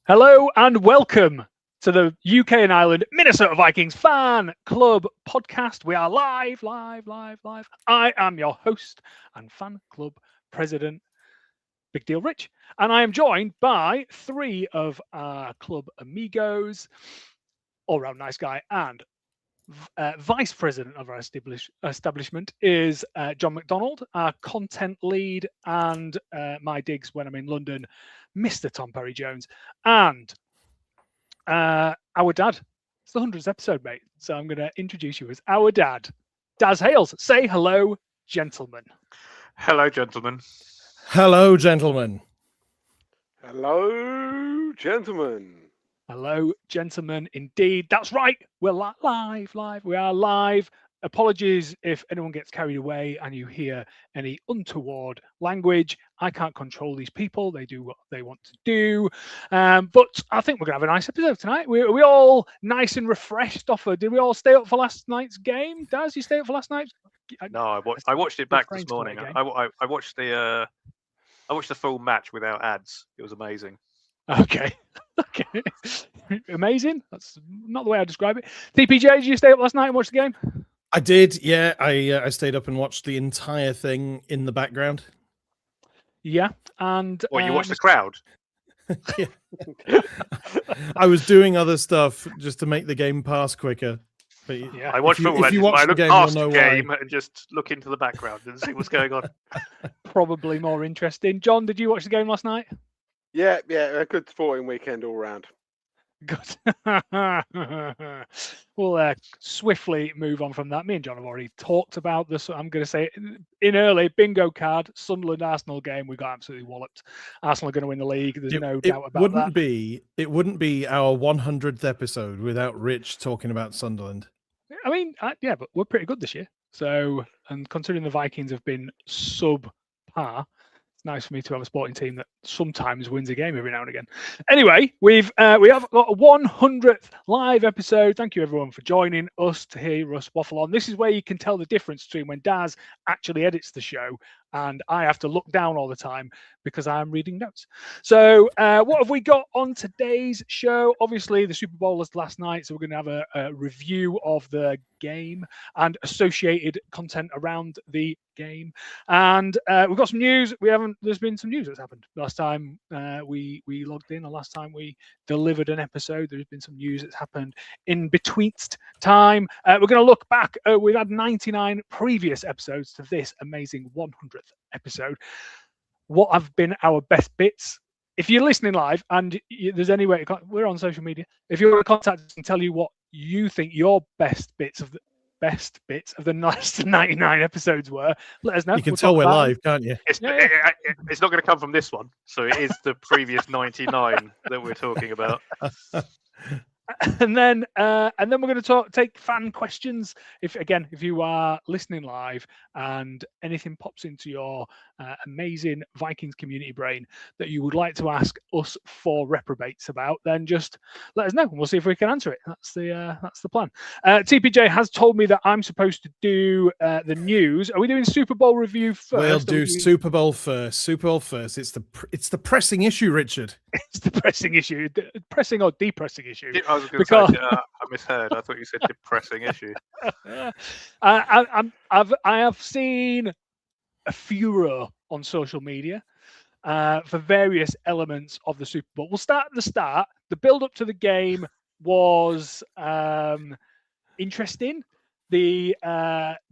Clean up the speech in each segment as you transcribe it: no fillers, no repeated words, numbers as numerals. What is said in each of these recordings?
Hello and welcome to the UK and Ireland Minnesota Vikings Fan Club podcast. We are live. I am your host and fan club president, Big Deal Rich, and I am joined by three of our club amigos, all round nice guy, and vice president of our establishment is John McDonald, our content lead, and my digs when I'm in London, Mr. Tom Perry Jones, and our dad. It's the 100th episode, mate. So I'm going to introduce you as our dad, Daz Hales. Say hello, gentlemen. Hello, gentlemen. Hello, gentlemen. Hello, gentlemen. Hello, gentlemen. Indeed. That's right. We're live. We are live. Apologies if anyone gets carried away and you hear any untoward language. I can't control these people. They do what they want to do. But I think we're going to have a nice episode tonight. We all nice and refreshed off of, did we all stay up for last night's game? Daz, you stay up for last night? No, I watched it back this refrained to play morning. a game. I watched the full match without ads. It was amazing. Okay. Amazing. That's not the way I describe it. TPJ, did you stay up last night and watch the game? I did, yeah. I stayed up and watched the entire thing in the background. Yeah. And What, you watched the crowd? Yeah. I was doing other stuff just to make the game pass quicker. But Yeah. I watched If you- football if you matches, but watch I the looked game, past you'll the know game and just look into the background and see what's going on. probably more interesting. John, did you watch the game last night? Yeah, a good sporting weekend all round. Good. We'll swiftly move on from that. Me and John have already talked about this. I'm going to say in early bingo card, Sunderland Arsenal game. We got absolutely walloped. Arsenal are going to win the league. There's no doubt about that. It wouldn't be our 100th episode without Rich talking about Sunderland. I mean, yeah, but we're pretty good this year. So, and considering the Vikings have been subpar, it's nice for me to have a sporting team that sometimes wins a game every now and again. Anyway, we have got a 100th live episode. Thank you everyone for joining us to hear us waffle on. This is where you can tell the difference between when Daz actually edits the show and I have to look down all the time because I'm reading notes. So what have we got on today's show? Obviously, the Super Bowl was last night, so we're going to have a review of the game and associated content around the game. And we've got some news. There's been some news that's happened. Last time we logged in, or last time we delivered an episode, there's been some news that's happened in betweenst time. We're going to look back. We've had 99 previous episodes to this amazing 100th episode. What have been our best bits? If you're listening live and there's any way we're on social media, if you want to contact us and tell you what you think your best bits of the last 99 episodes were, let us know. You can tell we're live, can't you? It's not going to come from this one, so it is the previous 99 that we're talking about. And then we're going to take fan questions. If you are listening live and anything pops into your amazing Vikings community brain that you would like to ask us for reprobates about, then just let us know and we'll see if we can answer it. That's the plan. TPJ has told me that I'm supposed to do the news. Are we doing Super Bowl review first? We'll do Super Bowl first. Super Bowl first. It's the pressing issue, Richard. It's the pressing issue, pressing or depressing issue. I was going to say, I misheard. I thought you said depressing issue. I have seen a furor on social media for various elements of the Super Bowl. We'll start at the start. The build up to the game was interesting. The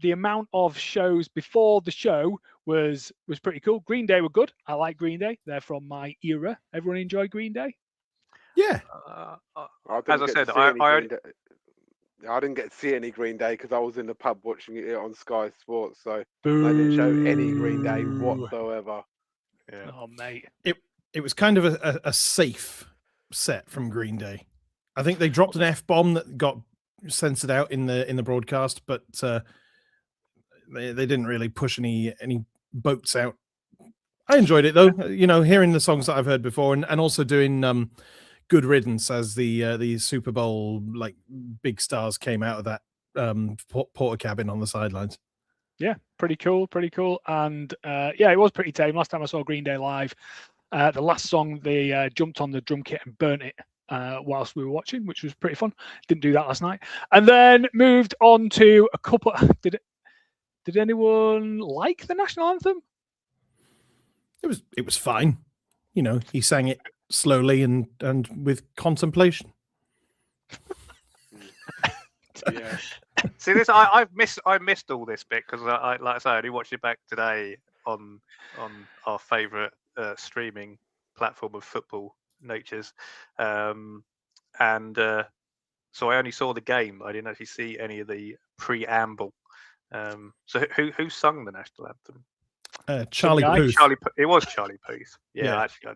amount of shows before the show was pretty cool. Green Day were good. I like Green Day. They're from my era. Everyone enjoy Green Day? Yeah. As I said, I didn't get to see any Green Day because I was in the pub watching it on Sky Sports, so they didn't show any Green Day whatsoever. Yeah. Oh, mate. It was kind of a safe set from Green Day. I think they dropped an F-bomb that got censored out in the broadcast, but they didn't really push any boats out. I enjoyed it though, hearing the songs that I've heard before, and also doing Good Riddance as the Super Bowl like big stars came out of that porter cabin on the sidelines. Yeah, pretty cool. And it was pretty tame. Last time I saw Green Day live, The last song, they jumped on the drum kit and burnt it whilst we were watching, which was pretty fun. Didn't do that last night. And then moved on to a couple. Did anyone like the national anthem? It was fine. You know, he sang it slowly and with contemplation. Yeah. See this, I missed all this bit because I like I say I only watched it back today on our favourite streaming platform of football natures, and so I only saw the game. I didn't actually see any of the preamble. So who sung the national anthem? Charlie guy? Puth. It was Charlie Puth. Yeah, Yeah. actually.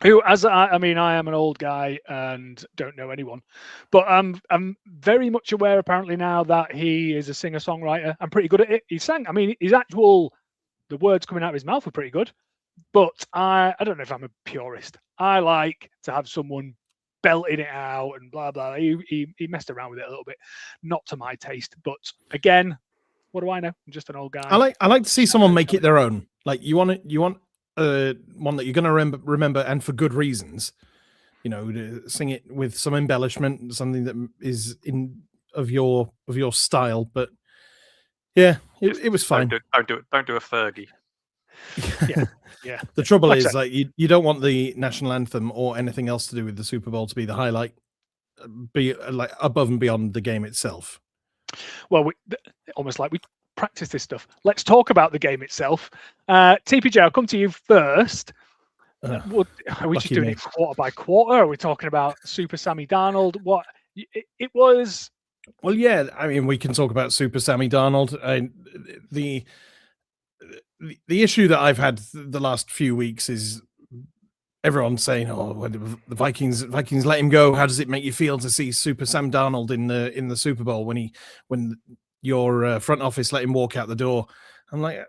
Who, as I mean, I am an old guy and don't know anyone, but I'm very much aware apparently now that he is a singer-songwriter. I'm pretty good at it. He sang. I mean, the words coming out of his mouth were pretty good, but I don't know if I'm a purist. I like to have someone belting it out and blah blah. He messed around with it a little bit, not to my taste. But again, what do I know? I'm just an old guy. I like to see someone make it their own. Like you want one that you're going to remember, and for good reasons. You know, to sing it with some embellishment, something that is of your style. But yeah, it was fine. Don't do a Fergie. Yeah. The trouble Like I is, said- like you don't want the national anthem or anything else to do with the Super Bowl to be the highlight, be like above and beyond the game itself. Well, almost like we practice this stuff. Let's talk about the game itself. TPJ, I'll come to you first. Are we just lucky doing me. it quarter by quarter? Are we talking about Super Sammy Darnold? What it was? Well, yeah, I mean, we can talk about Super Sammy Darnold. The issue that I've had the last few weeks is everyone saying, "Oh, when the Vikings let him go, how does it make you feel to see Super Sam Darnold in the Super Bowl when your front office let him walk out the door?" I'm like,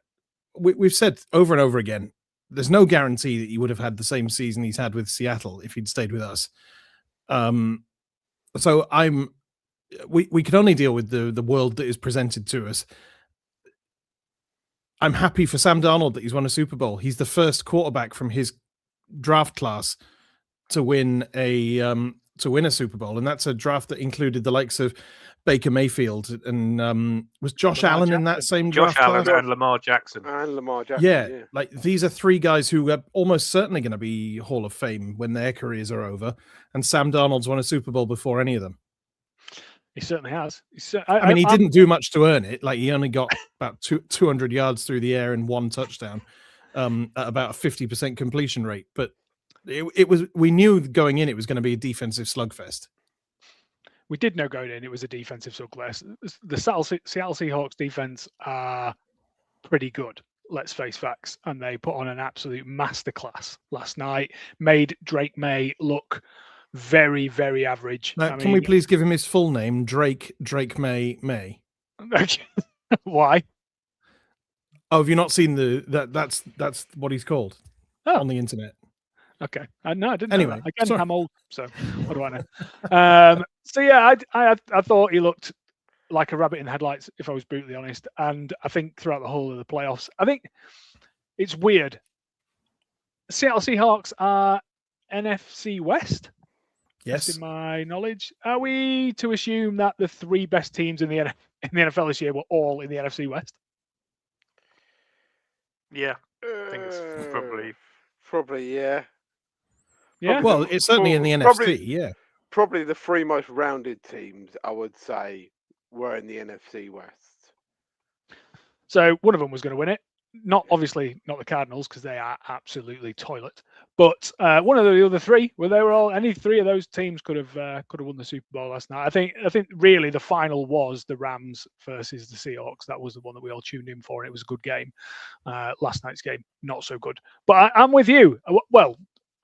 we've said over and over again, there's no guarantee that he would have had the same season he's had with Seattle if he'd stayed with us. So we can only deal with the world that is presented to us. I'm happy for Sam Darnold that he's won a Super Bowl. He's the first quarterback from his draft class to win a Super Bowl, and that's a draft that included the likes of Baker Mayfield and was Josh Lamar Allen in that Jackson. same Josh draft Allen class? and Lamar Jackson. And Lamar Jackson. Yeah, Yeah. like these are three guys who are almost certainly going to be Hall of Fame when their careers are over, and Sam Darnold's won a Super Bowl before any of them. He certainly has. I mean, he didn't do much to earn it. Like he only got about 200 yards through the air and one touchdown at about a 50% completion rate. But it was, we knew going in it was going to be a defensive slugfest. We did know going in it was a defensive slugfest. The Seattle Seahawks defense are pretty good. Let's face facts, and they put on an absolute masterclass last night. Made Drake May look very, very average. Now, can we please give him his full name? Drake May. Why? Oh, have you not seen that's what he's called on the internet? Okay, no, I didn't. Know Anyway, that. Again, sorry. I'm old, so what do I know? So yeah, I thought he looked like a rabbit in the headlights, if I was brutally honest. And I think throughout the whole of the playoffs, I think it's weird. Seattle Seahawks are NFC West. Yes. In my knowledge, are we to assume that the three best teams in the NFL this year were all in the NFC West? Yeah, I think it's probably yeah. Yeah. Well, it's certainly in the Probably- NFC. Yeah. Probably the three most rounded teams, I would say, were in the NFC West. So one of them was going to win it. Not obviously not the Cardinals because they are absolutely toilet. But one of the other three, any three of those teams could have won the Super Bowl last night. I think really the final was the Rams versus the Seahawks. That was the one that we all tuned in for, and it was a good game. Last night's game, not so good. But I'm with you. Well,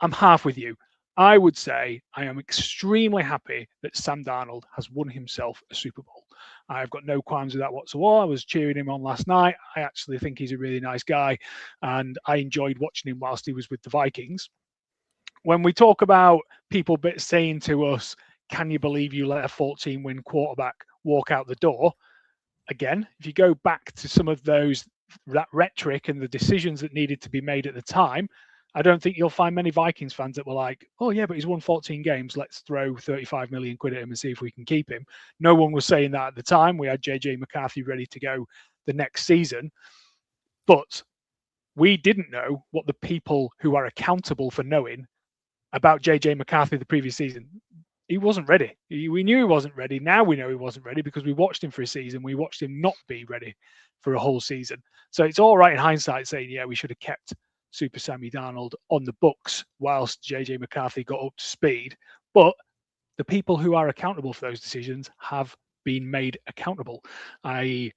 I'm half with you. I would say I am extremely happy that Sam Darnold has won himself a Super Bowl. I've got no qualms with that whatsoever. I was cheering him on last night. I actually think he's a really nice guy, and I enjoyed watching him whilst he was with the Vikings. When we talk about people saying to us, "Can you believe you let a 14-win quarterback walk out the door?" Again, if you go back to some of that rhetoric and the decisions that needed to be made at the time, I don't think you'll find many Vikings fans that were like, oh, yeah, but he's won 14 games. Let's throw 35 million quid at him and see if we can keep him. No one was saying that at the time. We had JJ McCarthy ready to go the next season. But we didn't know what the people who are accountable for knowing about JJ McCarthy the previous season. He wasn't ready. We knew he wasn't ready. Now we know he wasn't ready because we watched him for a season. We watched him not be ready for a whole season. So it's all right in hindsight saying, yeah, we should have kept Super Sammy Darnold on the books whilst JJ McCarthy got up to speed. But the people who are accountable for those decisions have been made accountable, i.e.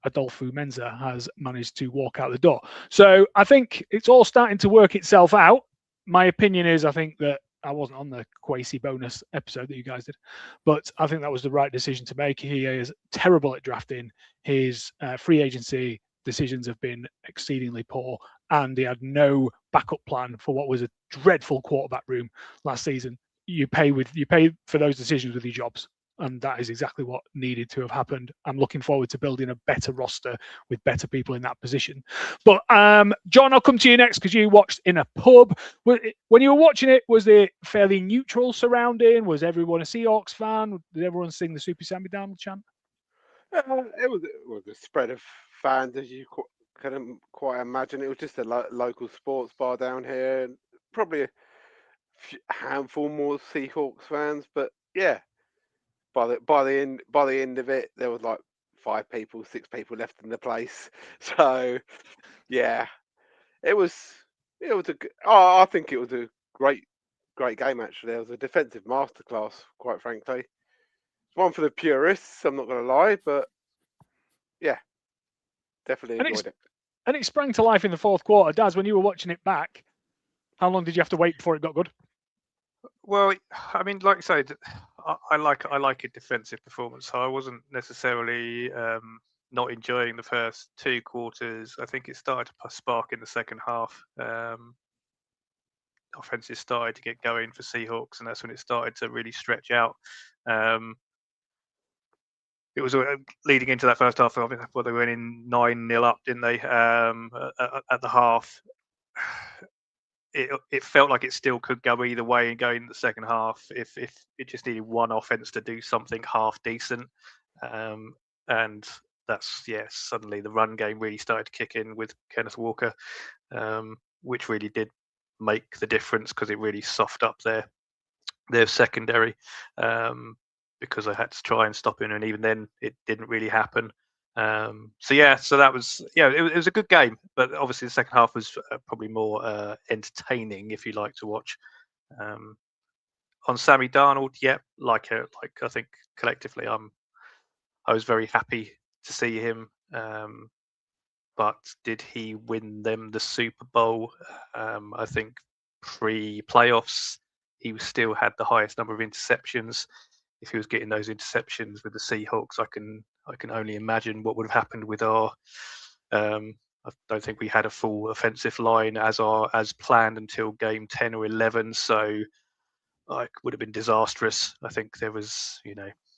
Adolfo Menza has managed to walk out the door. So I think it's all starting to work itself out. My opinion is I think that I wasn't on the Kwesi bonus episode that you guys did, but I think that was the right decision to make. He is terrible at drafting. His free agency decisions have been exceedingly poor, and he had no backup plan for what was a dreadful quarterback room last season. You pay for those decisions with your jobs. And that is exactly what needed to have happened. I'm looking forward to building a better roster with better people in that position. But John, I'll come to you next because you watched in a pub. When you were watching it, was it fairly neutral surrounding? Was everyone a Seahawks fan? Did everyone sing the Super Sammy Darnold chant? It was a spread of fans, as you couldn't quite imagine. It was just a local sports bar down here, and probably a handful more Seahawks fans. But yeah. By the end of it, there was like 6 people left in the place. So, yeah, it was I think it was a great game actually. It was a defensive masterclass, quite frankly. It's one for the purists. I'm not going to lie, but yeah, definitely enjoyed it. And it sprang to life in the fourth quarter. Daz, when you were watching it back, how long did you have to wait before it got good? Well, I mean, like I said, I like a defensive performance. So I wasn't necessarily not enjoying the first 2 quarters. I think it started to spark in the second half. Offenses started to get going for Seahawks, and that's when it started to really stretch out. It was leading into that first half. Well, they went in 9-0 up, didn't they? At the half. It felt like it still could go either way and go in the second half if it just needed one offense to do something half decent. And that's, suddenly the run game really started to kick in with Kenneth Walker, which really did make the difference because it really softened up their secondary because they had to try and stop him. And even then, it didn't really happen. So that was, it was a good game, but obviously the second half was probably more entertaining if you like to watch. On Sammy Darnold, like I think collectively, I was very happy to see him. But did he win them the Super Bowl? I think pre-playoffs, he still had the highest number of interceptions. If he was getting those interceptions with the Seahawks, I can only imagine what would have happened with our. I don't think we had a full offensive line as planned until game 10 or 11, so it would have been disastrous. I think there was,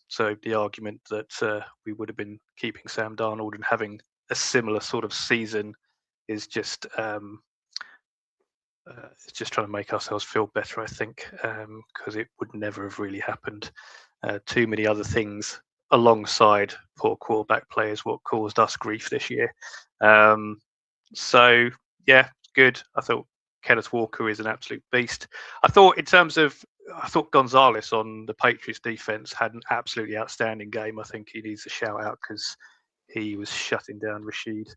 so the argument that we would have been keeping Sam Darnold and having a similar sort of season is just it's just trying to make ourselves feel better, I think, because it would never have really happened. Too many other things alongside poor quarterback players what caused us grief this year. So good. I thought Kenneth Walker is an absolute beast. I thought Gonzalez on the Patriots defense had an absolutely outstanding game. I think he needs a shout out because he was shutting down Rashid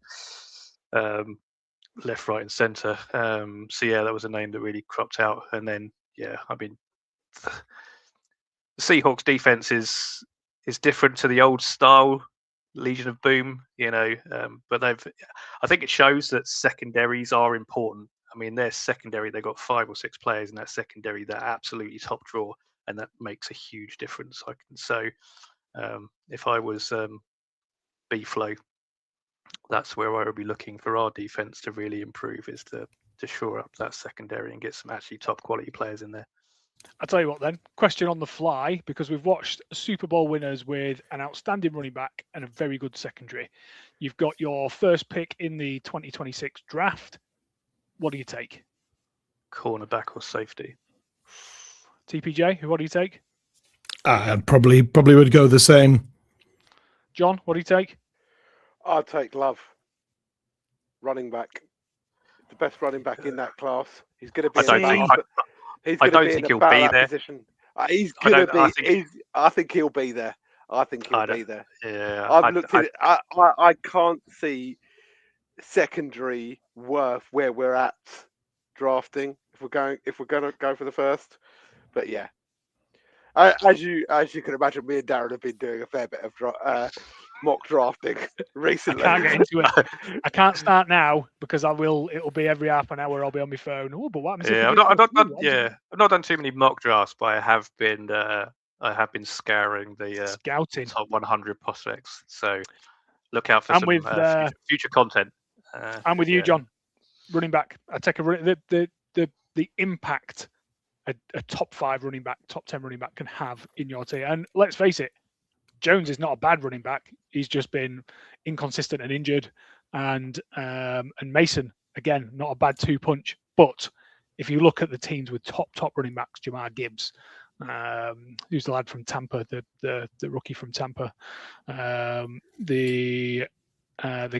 left, right, and centre. That was a name that really cropped out. And then the Seahawks defense is different to the old style Legion of Boom, but I think it shows that secondaries are important. I mean, their secondary, they've got 5 or 6 players in that secondary that are absolutely top drawer, and that makes a huge difference. If I was B-Flow, that's where I would be looking for our defense to really improve, is to shore up that secondary and get some actually top quality players in there. I'll tell you what then, question on the fly, because we've watched Super Bowl winners with an outstanding running back and a very good secondary. You've got your first pick in the 2026 draft. What do you take? cornerback or safety. TPJ, what do you take? Probably would go the same. John, what do you take? I'd take Love. Running back. The best running back in that class. He's going to be he's going to be in a bailout position. He's going to be. I think he'll be there. I think he'll be there. Yeah. I've looked at it. I can't see secondary worth where we're at drafting if we're going to go for the first. But yeah, as you can imagine, me and Darren have been doing a fair bit of mock drafting recently. I can't get into it. I can't start now because it'll be every half an hour. I'll be on my phone. Oh, but what happens? Yeah, I've not done too many mock drafts, but I have been scouring the scouting top 100 prospects. So look out for some future content. I'm with you, John. Running back. I take the impact a top 5 running back, top 10 running back can have in your team. And let's face it, Jones is not a bad running back. He's just been inconsistent and injured. And Mason, again, not a bad 2-punch. But if you look at the teams with top running backs, Jahmyr Gibbs, who's the lad from Tampa, the rookie from Tampa, the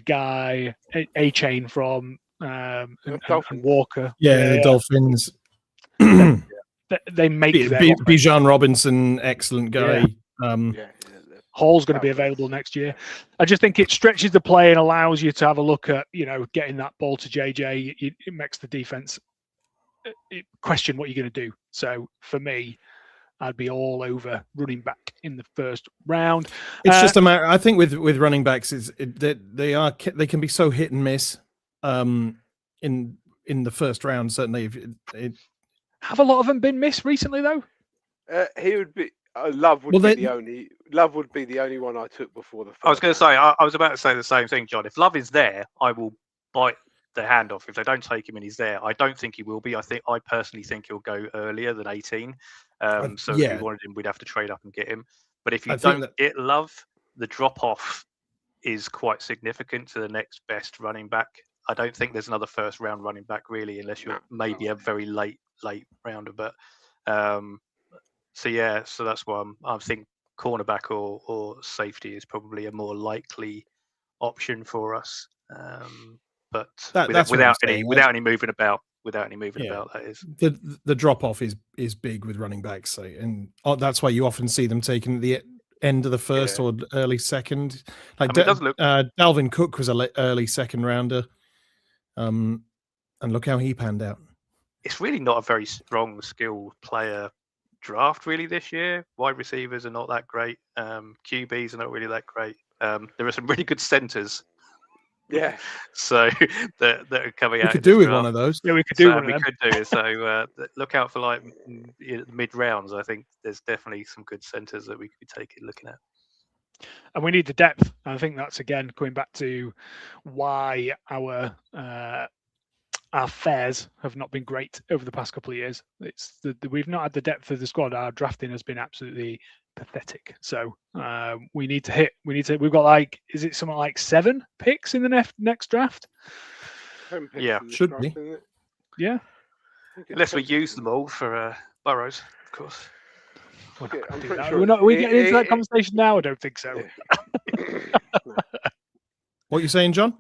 guy A-Chain from and Walker. The Dolphins. They make Bijan Robinson, excellent guy. Hall's going to be available next year. I just think it stretches the play and allows you to have a look at, getting that ball to JJ. It makes the defense question what you're going to do. So for me, I'd be all over running back in the first round. It's just a matter. I think with running backs, they can be so hit and miss. In the first round, certainly. Have a lot of them been missed recently, though? He would be. Love would be the only one I took before the first. I was going to say, I was about to say the same thing, John. If Love is there, I will bite the hand off. If they don't take him and he's there, I don't think he will be. I personally think he'll go earlier than 18. So if we wanted him, we'd have to trade up and get him. But if you don't get Love, the drop off is quite significant to the next best running back. I don't think there's another first round running back really, unless you're maybe a very late rounder. But so that's why I think cornerback or safety is probably a more likely option for us. But without any moving about, that is the drop off is big with running backs, and that's why you often see them taking the end of the first or early second. Like Dalvin Cook was an early second rounder, and look how he panned out. It's really not a very strong skill player draft really this year. Wide receivers are not that great. QBs are not really that great. There are some really good centers. Yeah. So that are coming out. We could do with one of those. Yeah, we could do one of them. We could do. So look out for like mid rounds. I think there's definitely some good centers that we could be looking at. And we need the depth. I think that's again going back to why our fares have not been great over the past couple of years. It's we've not had the depth of the squad. Our drafting has been absolutely pathetic. So we need to hit. We've got is it something like 7 picks in the next draft? Yeah, should be. Yeah, unless we use them all for Burrows, of course. We're not getting into that conversation now. I don't think so. No. What are you saying, John?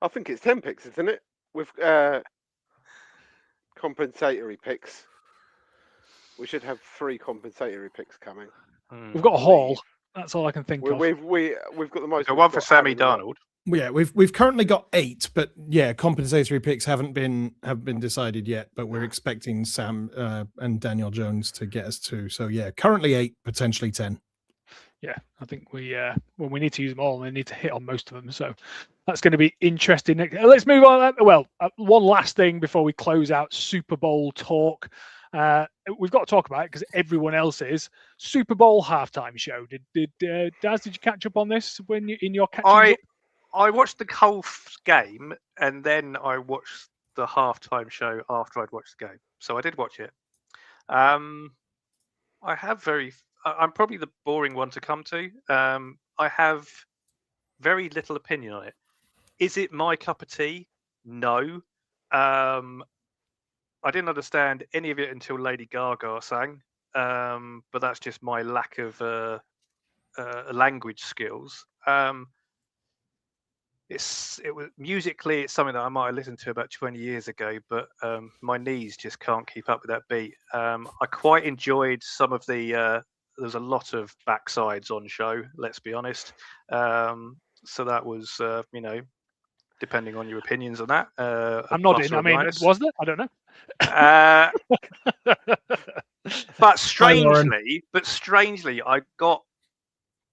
I think it's 10 picks, isn't it? With compensatory picks. We should have 3 compensatory picks coming. We've got a Hall. That's all I can think of. We've got the most. One for Sammy Darnold. Yeah, we've currently got 8, but compensatory picks have been decided yet. But we're expecting Sam and Daniel Jones to get us 2. So currently 8, potentially 10. Yeah, I think we need to use them all, and we need to hit on most of them. So that's going to be interesting. Let's move on. Well, one last thing before we close out Super Bowl talk. We've got to talk about it because everyone else is. Super Bowl halftime show. Did Daz? Did you catch up on this when you in your catching up? I watched the whole game and then I watched the halftime show after I'd watched the game. So I did watch it. I'm probably the boring one to come to. I have very little opinion on it. Is it my cup of tea? No. I didn't understand any of it until Lady Gaga sang, but that's just my lack of language skills. It was musically, it's something that I might have listened to about 20 years ago, but my knees just can't keep up with that beat. I quite enjoyed some of the. There's a lot of backsides on show. Let's be honest. So that was, depending on your opinions on that. I'm nodding. I mean, was there? I don't know. But strangely, I got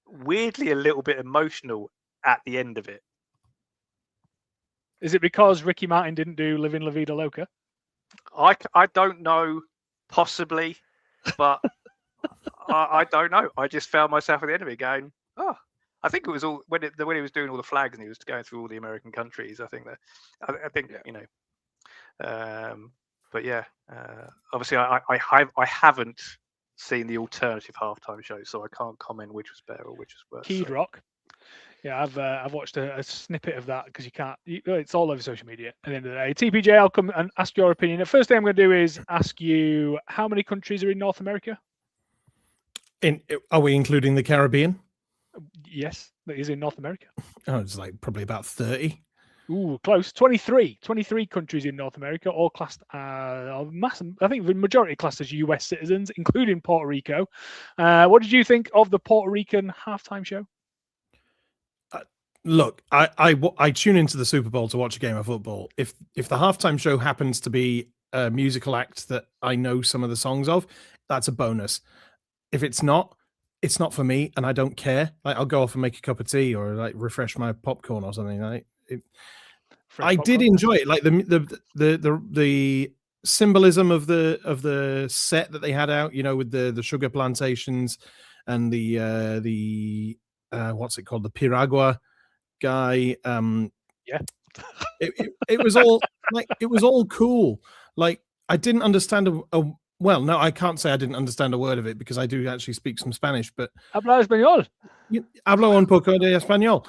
weirdly a little bit emotional at the end of it. Is it because Ricky Martin didn't do Living La Vida Loca? I don't know, possibly, but I don't know. I just found myself at the end of it going, oh, I think it was all when he was doing all the flags and he was going through all the American countries. I think but yeah, obviously I haven't seen the alternative halftime show, so I can't comment which was better or which was worse. Kid Rock. Yeah, I've watched a snippet of that because it's all over social media at the end of the day. TPJ, I'll come and ask your opinion. The first thing I'm going to do is ask you how many countries are in North America? Are we including the Caribbean? Yes, that is in North America. Oh, it's like probably about 30. Ooh, close. 23 countries in North America, all classed massive. I think the majority classed as US citizens, including Puerto Rico. What did you think of the Puerto Rican halftime show? Look, I tune into the Super Bowl to watch a game of football. If the halftime show happens to be a musical act that I know some of the songs of, that's a bonus. If it's not for me, and I don't care. Like, I'll go off and make a cup of tea or like refresh my popcorn or something. I did enjoy it, like the symbolism of the set that they had out, with the sugar plantations and the what's it called, the piragua guy. Yeah, it was all like, it was all cool. Like, I didn't understand well, no, I can't say I didn't understand a word of it because I do actually speak some Spanish, but hablo español. Hablo un poco de español.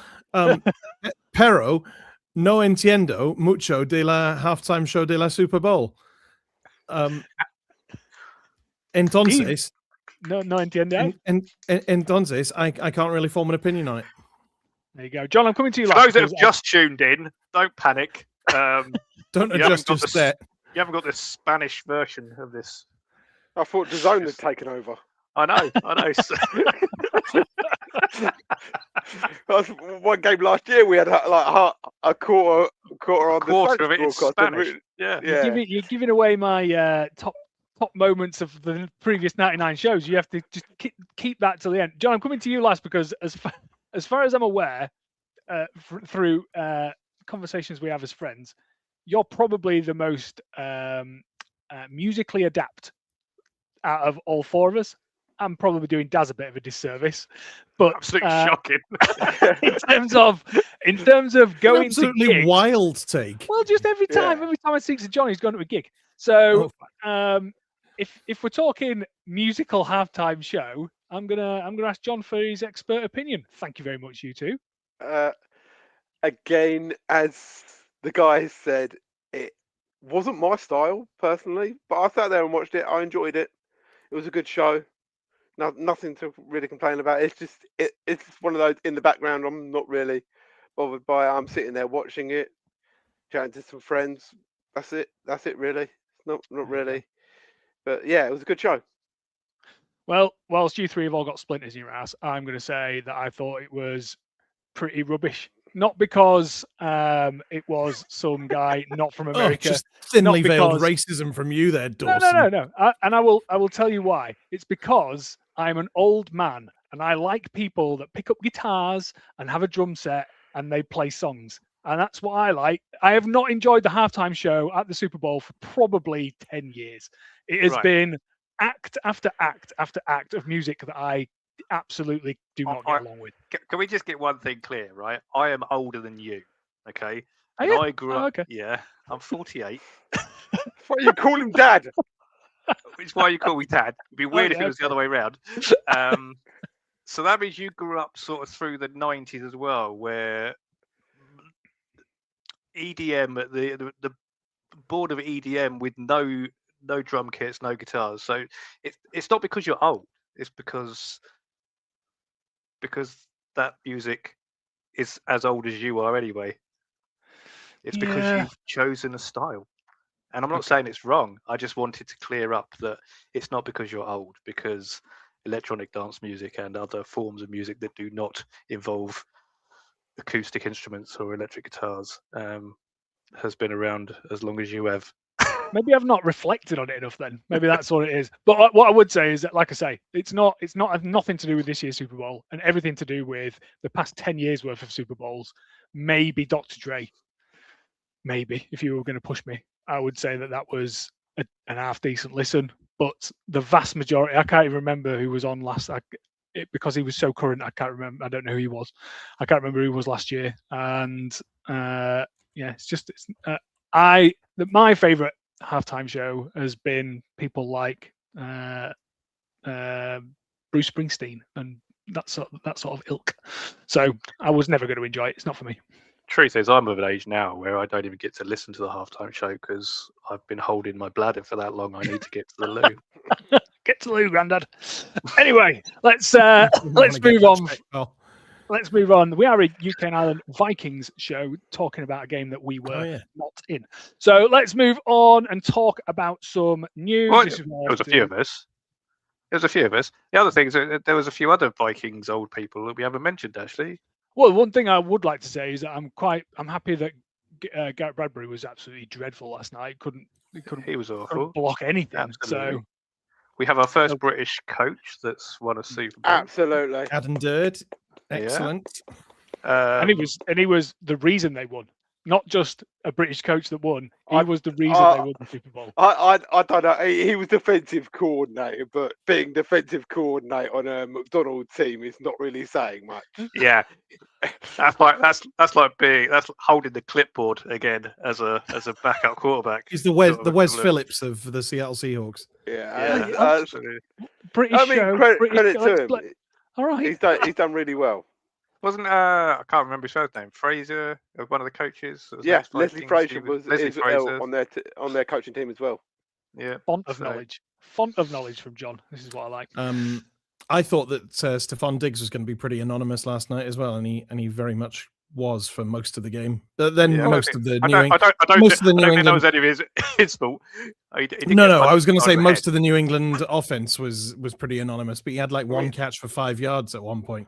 Pero no entiendo mucho de la halftime show de la Super Bowl. Entonces, no entiendo. Entonces, I can't really form an opinion on it. There you go, John. I'm coming to you. For those that have just tuned in, don't panic. Don't adjust your set. You haven't got the Spanish version of this. I thought DAZN had taken over. I know. That's one game last year. We had like a quarter of it in Spanish. Yeah. You're giving away my top moments of the previous 99 shows. You have to just keep that till the end. John, I'm coming to you last because as far as I'm aware, through conversations we have as friends, you're probably the most musically adept out of all four of us. I'm probably doing Daz a bit of a disservice, but absolutely shocking. in terms of going absolutely to gigs, wild take. Well, just every time I speak to John, he's gone to a gig. So if we're talking musical halftime show, I'm gonna ask John for his expert opinion. Thank you very much, you two. Again, as the guys said, it wasn't my style personally, but I sat there and watched it. I enjoyed it. It was a good show. Nothing to really complain about. It's just it's one of those in the background. I'm not really bothered by it. I'm sitting there watching it, chatting to some friends. That's it really. Not really. But yeah, it was a good show. Well, whilst you three have all got splinters in your ass, I'm going to say that I thought it was pretty rubbish. Not because it was some guy not from America. Just thinly veiled racism from you there, Dawson. No. And I will tell you why. It's because I'm an old man and I like people that pick up guitars and have a drum set and they play songs. And that's what I like. I have not enjoyed the halftime show at the Super Bowl for probably 10 years. It has been act after act after act of music that I absolutely do not get along with. Can we just get one thing clear, right? I am older than you, okay? And I grew up. Okay. Yeah, I'm 48. Why you call him Dad? Which is why you call me Dad. It'd be weird if it was the other way around. So that means you grew up sort of through the 90s as well, where EDM, the bored of EDM with no drum kits, no guitars. So it's not because you're old. It's because that music is as old as you are anyway. It's because Yeah. you've chosen a style. And I'm not saying it's wrong. I just wanted to clear up that it's not because you're old, because electronic dance music and other forms of music that do not involve acoustic instruments or electric guitars has been around as long as you have. Maybe I've not reflected on it enough then. Maybe that's what it is. But what I would say is that, like I say, it's nothing to do with this year's Super Bowl and everything to do with the past 10 years worth of Super Bowls. Maybe Dr. Dre. Maybe, if you were going to push me, I would say that was an half decent listen. But the vast majority, I can't even remember who was on last. Because he was so current, I can't remember. I don't know who he was. I can't remember who he was last year. And my favorite halftime show has been people like Bruce Springsteen and that sort of ilk. So I was never going to enjoy it. It's not for me. Truth is, I'm of an age now where I don't even get to listen to the halftime show because I've been holding my bladder for that long. I need to get to the loo. Get to the loo, Grandad. Anyway, let's move on. Let's move on. We are a UK and Ireland Vikings show talking about a game that we were not in. So let's move on and talk about some news. Well, there was a few of us. The other thing is that there was a few other Vikings old people that we haven't mentioned, actually. Well, one thing I would like to say is that I'm happy that Garrett Bradbury was absolutely dreadful last night. He was awful. Couldn't block anything. Absolutely. So we have our first British coach that's won a Super Bowl. Absolutely. Adam Durd. Excellent. And he was the reason they won. Not just a British coach that won. He was the reason they won the Super Bowl. I don't know. He was defensive coordinator, but being defensive coordinator on a McDonald's team is not really saying much. Yeah, that's like holding the clipboard again as a backup quarterback. He's the Wes Phillips of the Seattle Seahawks. Yeah, absolutely. British show. Credit to him. All right, he's done really well. Wasn't I can't remember his first name. Fraser, one of the coaches. Yeah, Leslie Fraser was on their coaching team as well. Yeah, font of knowledge from John. This is what I like. I thought that Stephon Diggs was going to be pretty anonymous last night as well, and he very much was for most of the game. But then most of the New England, that was any of his fault. No, I was going to say most of the New England offense was pretty anonymous, but he had like one catch for 5 yards at one point.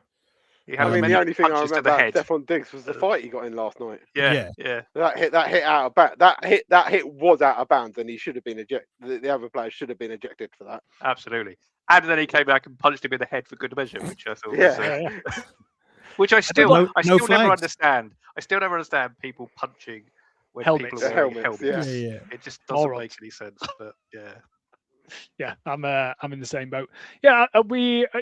The only thing I remember about Stephon Diggs was the fight he got in last night. Yeah. That hit out of bounds. That hit was out of bounds, and he should have been ejected. The other player should have been ejected for that. Absolutely. And then he came back and punched him in the head for good measure, which I thought was, which I still never understand. I still never understand people punching when people are wearing helmets. Yeah. It just doesn't make any sense. But yeah, I'm in the same boat. Yeah,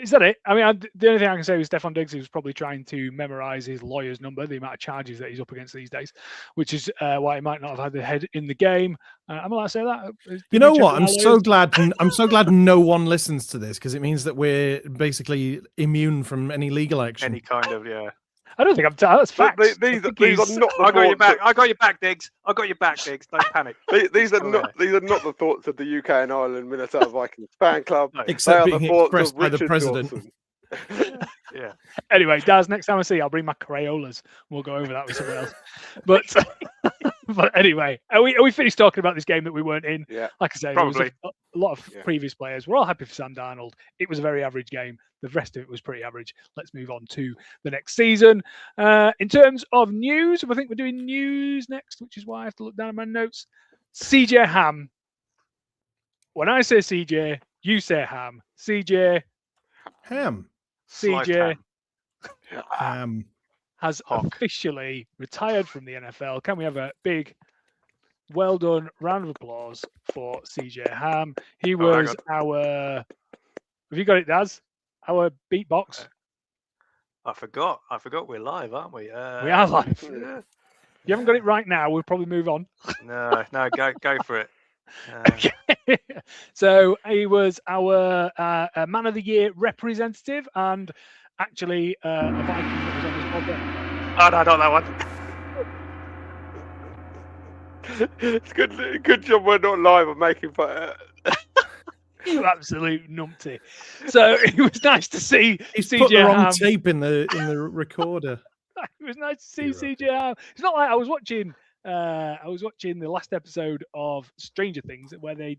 is that it? I mean, the only thing I can say is Stephon Diggs was probably trying to memorize his lawyer's number, the amount of charges that he's up against these days, which is why he might not have had the head in the game. I'm allowed to say that. You know what? I'm so glad no one listens to this, because it means that we're basically immune from any legal action. Any kind of I don't think I'm. That's facts. These are not. I got your back. I got your back, Diggs. I got your back, Diggs. Don't panic. These are not the thoughts of the UK and Ireland Minnesota Vikings fan club. No. Except being expressed by the president. Yeah. Anyway, Daz, next time I see you, I'll bring my Crayolas. We'll go over that with someone else. But anyway, are we finished talking about this game that we weren't in? Yeah. Like I say, probably there was a lot of previous players. We're all happy for Sam Darnold. It was a very average game. The rest of it was pretty average. Let's move on to the next season. In terms of news, I think we're doing news next, which is why I have to look down at my notes. CJ Ham. When I say CJ, you say Ham. CJ. Ham. CJ Ham. Has officially retired from the NFL. Can we have a big, well done round of applause for CJ Ham? He was our. Have you got it, Daz? Our beatbox. I forgot we're live, aren't we? We are live. You haven't got it right now. We'll probably move on. No, go for it. So he was our Man of the Year representative, and actually a Viking that was on his podcast. Oh no, not that one. It's good job we're not live and making fun. You absolute numpty. So it was nice to see He's CJ put the wrong Ham. tape in the recorder. It was nice to see Hero. CJ Ham. It's not like I was watching the last episode of Stranger Things where they've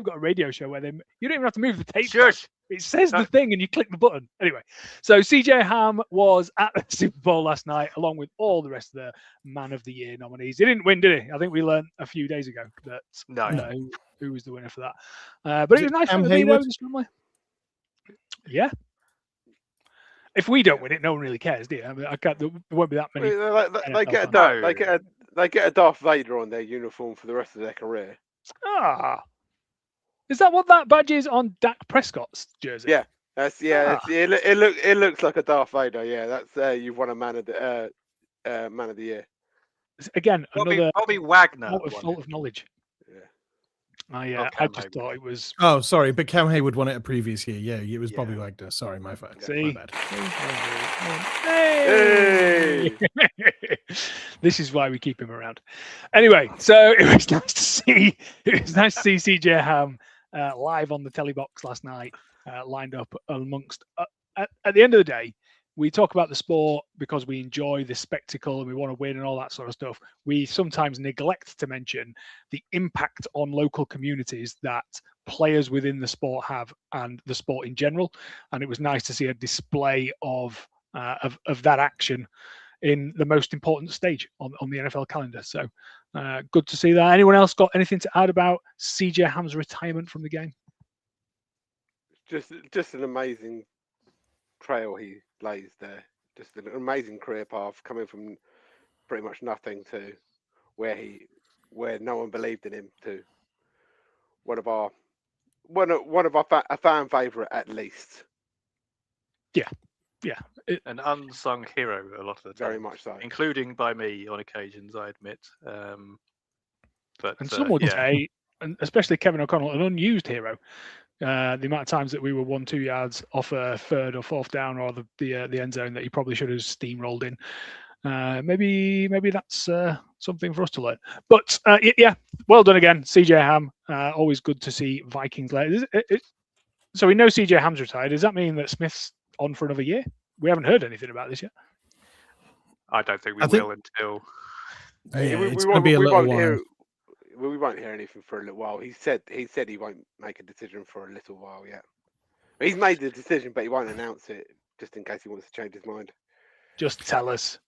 got a radio show where you don't even have to move the tape. Shush. It says the thing and you click the button. Anyway, so CJ Ham was at the Super Bowl last night along with all the rest of the Man of the Year nominees. He didn't win, did he? I think we learned a few days ago that No. who was the winner for that. But it was nice for him to be there with his family. Yeah. If we don't win it, no one really cares, do you? I mean, there won't be that many. They get a Darth Vader on their uniform for the rest of their career. Ah. Is that what that badge is on Dak Prescott's jersey? Yeah. It looks like a Darth Vader. Yeah, that's you've won a Man of the Year. Again, another Bobby Wagner. fault of knowledge. Yeah. I just thought it was. Oh, sorry, but Cam Hayward won it a previous year. Yeah, it was Bobby Wagner. Sorry, my bad. See? My bad. Hey! This is why we keep him around. Anyway, so it was nice to see. It was nice to see CJ Ham live on the telly box last night, lined up amongst. At the end of the day, we talk about the sport because we enjoy the spectacle and we want to win and all that sort of stuff. We sometimes neglect to mention the impact on local communities that players within the sport have and the sport in general. And it was nice to see a display of that action in the most important stage on the NFL calendar. So good to see that. Anyone else got anything to add about CJ Ham's retirement from the game? Just an amazing trail he lays there. Just an amazing career path coming from pretty much nothing to where no one believed in him to one of our a fan favorite at least. Yeah. An unsung hero a lot of the time. Very much so. Including by me on occasions, I admit. But some would say, and especially Kevin O'Connell, an unused hero. The amount of times that we were 1-2 yards off a third or fourth down or the end zone that he probably should have steamrolled in. Maybe that's something for us to learn. But yeah, well done again, CJ Ham. Always good to see Vikings later. So we know CJ Ham's retired. Does that mean that Smith's on for another year? We haven't heard anything about this yet. I don't think we will until. It's going to be a little while. We won't hear anything for a little while. He said he won't make a decision for a little while yet. He's made the decision, but he won't announce it just in case he wants to change his mind. Just tell us.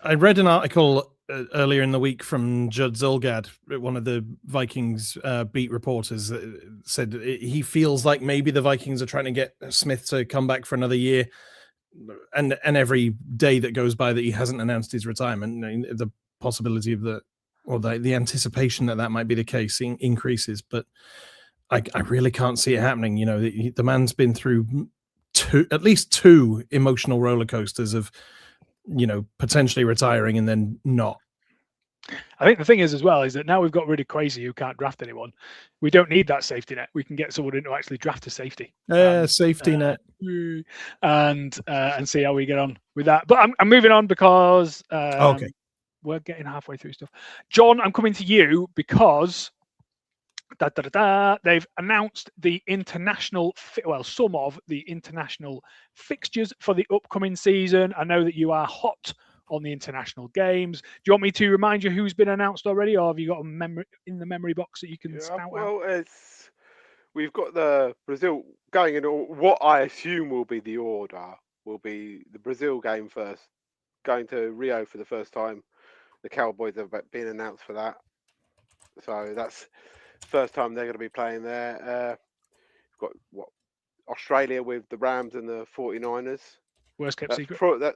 I read an article earlier in the week from Judd Zulgad, one of the Vikings beat reporters, that said he feels like maybe the Vikings are trying to get Smith to come back for another year. And every day that goes by that he hasn't announced his retirement, the possibility of the anticipation that might be the case increases. But I really can't see it happening. The man's been through at least two emotional roller coasters of, potentially retiring and then not. I think the thing is as well is that now we've got rid of Crazy who can't draft anyone. We don't need that safety net. We can get someone in to actually draft a safety. Safety net. And see how we get on with that. But I'm moving on because okay. We're getting halfway through stuff. John, I'm coming to you because they've announced the some of the international fixtures for the upcoming season. I know that you are hot on the international games. Do you want me to remind you who's been announced already, or have you got a memory box that you can spout out? Well, we've got the Brazil going in. What I assume will be the order will be the Brazil game first, going to Rio for the first time. The Cowboys have been announced for that, so that's the first time they're going to be playing there. We've got Australia with the Rams and the 49ers. Worst kept secret.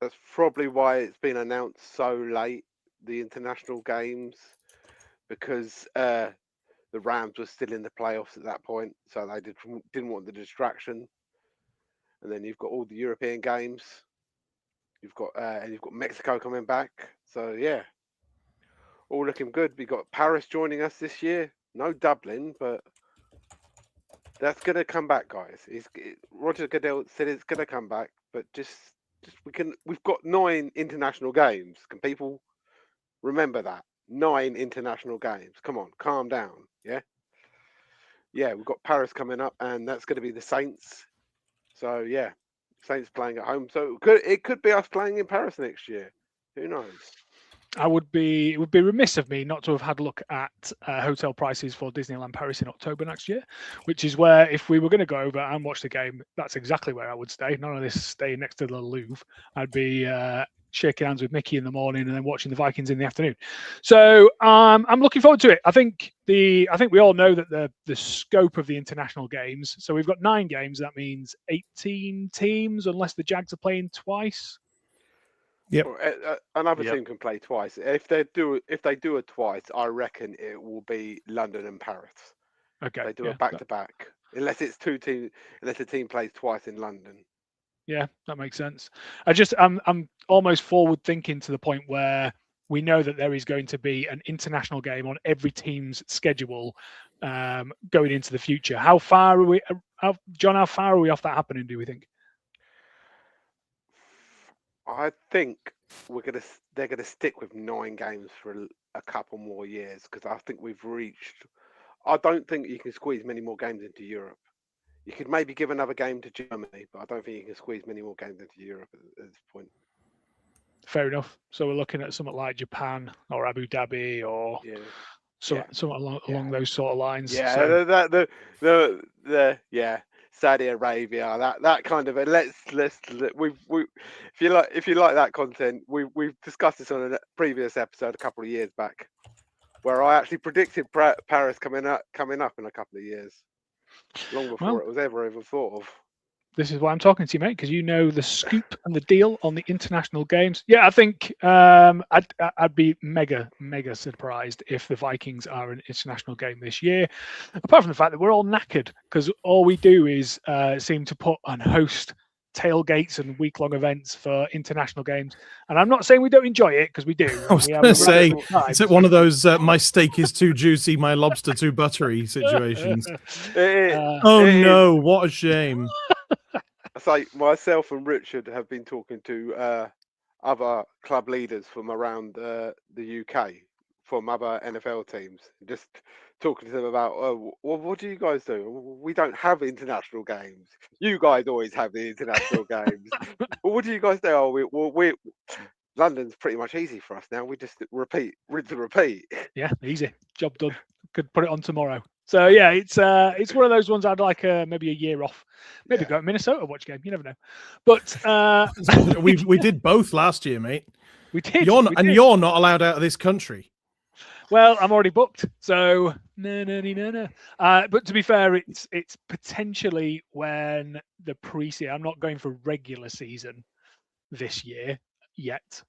That's probably why it's been announced so late, the international games, because the Rams were still in the playoffs at that point, so they didn't want the distraction. And then you've got all the European games. You've got Mexico coming back. So yeah, all looking good. We got Paris joining us this year. No Dublin, but that's gonna come back, guys. Roger Goodell said it's gonna come back, but we've got 9 international games. Can people remember that? 9 international games. Come on, calm down. Yeah. Yeah, we've got Paris coming up, and that's going to be the Saints. So yeah, Saints playing at home. So it could be us playing in Paris next year. Who knows? It would be remiss of me not to have had a look at hotel prices for Disneyland Paris in October next year, which is where, if we were going to go over and watch the game, that's exactly where I would stay. None of this staying next to the Louvre. I'd be shaking hands with Mickey in the morning and then watching the Vikings in the afternoon. So I'm looking forward to it. I think we all know that the scope of the international games. So we've got 9 games. That means 18 teams, unless the Jags are playing twice. Yep. Another Yep. team can play twice. If they do it twice, I reckon it will be London and Paris. Okay. They do it back to back, unless it's 2 teams. Unless a team plays twice in London. Yeah, that makes sense. I'm almost forward thinking to the point where we know that there is going to be an international game on every team's schedule going into the future. How far are we, John? How far are we off that happening? Do we think? I think they're gonna stick with 9 games for a couple more years, because I think we've reached. I don't think you can squeeze many more games into Europe. You could maybe give another game to Germany, but I don't think you can squeeze many more games into Europe at this point. Fair enough. So we're looking at something like Japan or Abu Dhabi or something along those sort of lines. Yeah, So, the Saudi Arabia, that kind of. Let's we if you like that content, we've discussed this on a previous episode a couple of years back, where I actually predicted Paris coming up in a couple of years, long before it was ever even thought of. this is why I'm talking to you, mate, because you know the scoop and the deal on the international games. Yeah, I think I'd be mega surprised if the Vikings are an international game this year. Apart from the fact that we're all knackered, because all we do is seem to put and host tailgates and week-long events for international games. And I'm not saying we don't enjoy it, because we do. I was going to say, is it one of those my steak is too juicy, my lobster too buttery situations? No, what a shame. So myself and Richard have been talking to other club leaders from around the UK, from other NFL teams, just talking to them about, well, what do you guys do? We don't have international games. You guys always have the international games. Well, what do you guys do? Oh, London's pretty much easy for us now. We just rinse and repeat. Yeah, easy. Job done. Could put it on tomorrow. So yeah, it's one of those ones I'd like maybe a year off. Maybe go to Minnesota, watch a game. You never know. But we did both last year, mate. We did. You're not allowed out of this country. Well, I'm already booked, so no. But to be fair, it's potentially when the pre-season. I'm not going for regular season this year yet,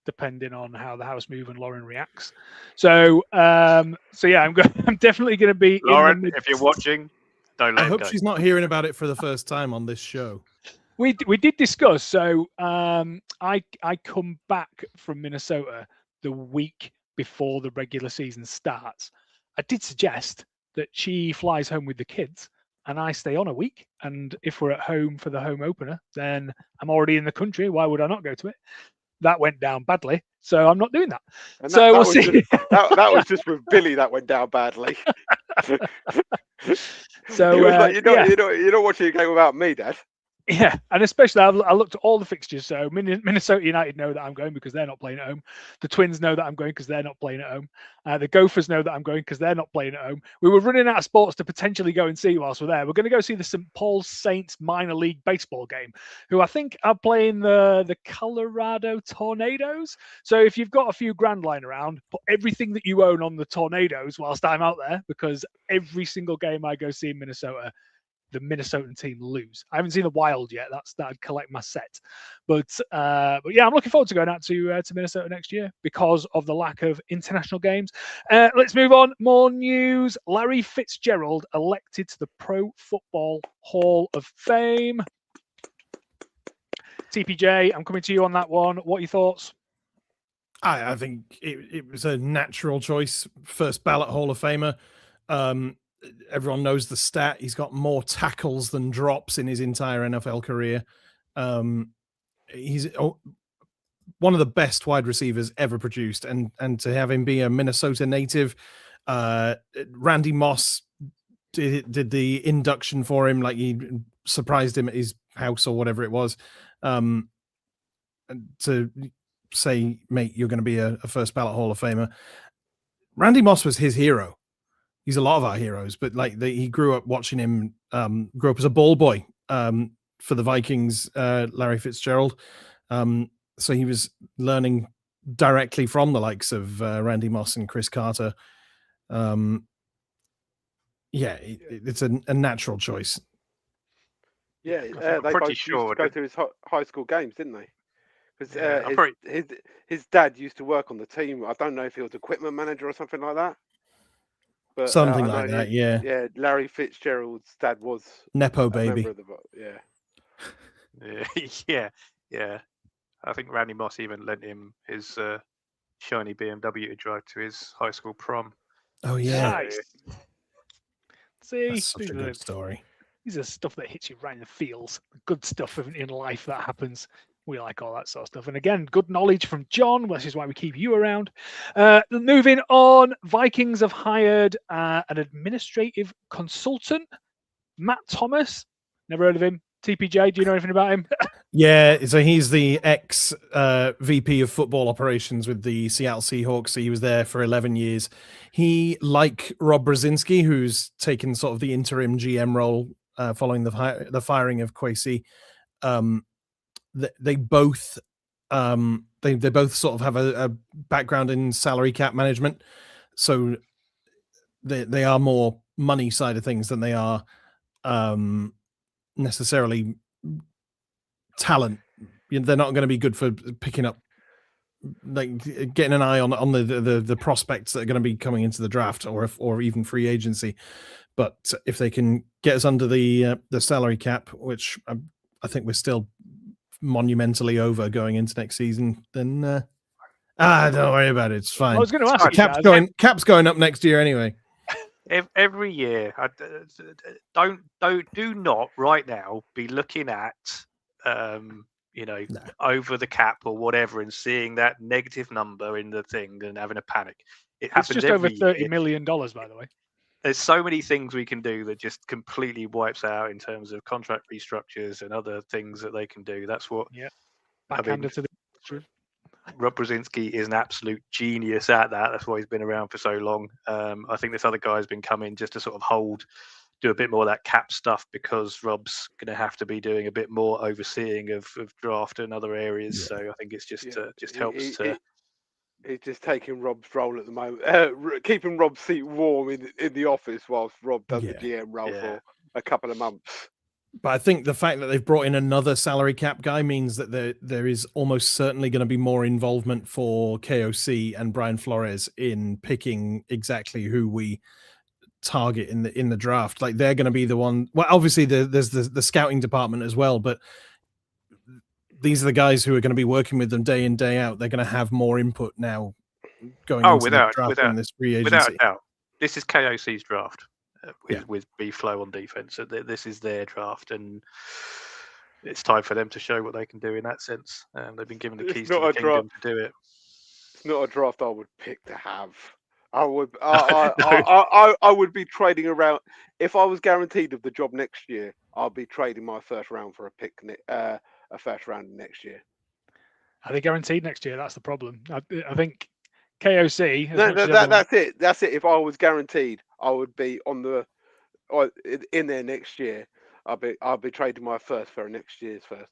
depending on how the house move and Lauren reacts. So yeah, I'm definitely going to be. Lauren, if you're watching, don't let I him hope go. she's not hearing about it for the first time on this show. We did discuss. So I come back from Minnesota the week before the regular season starts. I did suggest that she flies home with the kids and I stay on a week. And if we're at home for the home opener, then I'm already in the country. Why would I not go to it? That went down badly, so I'm not doing that. And so we'll see. That was just with Billy that went down badly. So you're not watching a game without me, Dad. Yeah, and especially I looked at all the fixtures. So Minnesota United know that I'm going because they're not playing at home. The Twins know that I'm going because they're not playing at home. The Gophers know that I'm going because they're not playing at home. We were running out of sports to potentially go and see whilst we're there. We're going to go see the St. Paul's Saints minor league baseball game, who I think are playing the Colorado Tornadoes. So if you've got a few grand lying around, put everything that you own on the Tornadoes whilst I'm out there, because every single game I go see in Minnesota, the Minnesotan team lose. I haven't seen the Wild yet. That'd collect my set, but yeah, I'm looking forward to going out to Minnesota next year because of the lack of international games. Let's move on. More news. Larry Fitzgerald elected to the Pro Football Hall of Fame. TPJ, I'm coming to you on that one. What are your thoughts? I think it was a natural choice. First ballot Hall of Famer. Everyone knows the stat. He's got more tackles than drops in his entire NFL career. He's one of the best wide receivers ever produced, and to have him be a Minnesota native. Randy Moss did the induction for him, like he surprised him at his house or whatever it was, to say, mate, you're going to be a first ballot Hall of Famer. Randy Moss was his hero. He's a lot of our heroes, but like he grew up watching him, grew up as a ball boy for the Vikings, Larry Fitzgerald. So he was learning directly from the likes of Randy Moss and Chris Carter. It's a natural choice. Yeah, I'm they pretty both used sure to go that- to his high school games, didn't they? Because Yeah, I'm his dad used to work on the team. I don't know if he was equipment manager or something like that. But Something I know like that, yeah. Yeah, Larry Fitzgerald's dad was Nepo a baby. member of the Yeah. I think Randy Moss even lent him his shiny BMW to drive to his high school prom. Oh yeah, Nice. See, that's such a good story. these are stuff that hits you right in the feels. Good stuff in life that happens. We like all that sort of stuff. And again, good knowledge from John, which is why we keep you around. Moving on, Vikings have hired an administrative consultant, Matt Thomas. Never heard of him. TPJ, do you know anything about him? Yeah, so he's the ex VP of football operations with the Seattle Seahawks. So he was there for 11 years. He, like Rob Brzezinski, who's taken sort of the interim GM role following the firing of Kwesi, they both sort of have a background in salary cap management. So they are more money side of things than they are necessarily talent. They're not going to be good for picking up, like getting an eye on the prospects that are going to be coming into the draft or even free agency. But if they can get us under the salary cap, which I think we're still monumentally over going into next season, then don't worry about it. It's fine. I was going to ask you Cap's guys. Cap's going up next year anyway. Every year, do not right now be looking at over the cap or whatever and seeing that negative number in the thing and having a panic. It It's happens just over every $30 year. million, by the way. There's so many things we can do that just completely wipes out in terms of contract restructures and other things that they can do. That's what Backhanded to the Rob Brzezinski is an absolute genius at that. That's why he's been around for so long. I think this other guy has been coming just to sort of do a bit more of that cap stuff because Rob's going to have to be doing a bit more overseeing of draft and other areas. Yeah. So I think it's just helps to. He's just taking Rob's role at the moment, keeping Rob's seat warm in the office whilst Rob does the GM role for a couple of months. But I think the fact that they've brought in another salary cap guy means that there is almost certainly going to be more involvement for KOC and Brian Flores in picking exactly who we target in the draft. Like they're going to be the one. Well, obviously there's the scouting department as well, but these are the guys who are going to be working with them day in, day out. They're going to have more input now going into the draft and this free agency. Without doubt. This is KOC's draft with B-Flow on defense. So this is their draft, and it's time for them to show what they can do in that sense. They've been given the keys to the kingdom to do it. It's not a draft I would pick to have. I would be trading around if I was guaranteed of the job next year. I'll be trading my first round for a pick, a first round next year. Are they guaranteed next year? That's the problem. I think KOC. That's it. That's it. If I was guaranteed, I would be in there next year. I'll be trading my first for next year's first.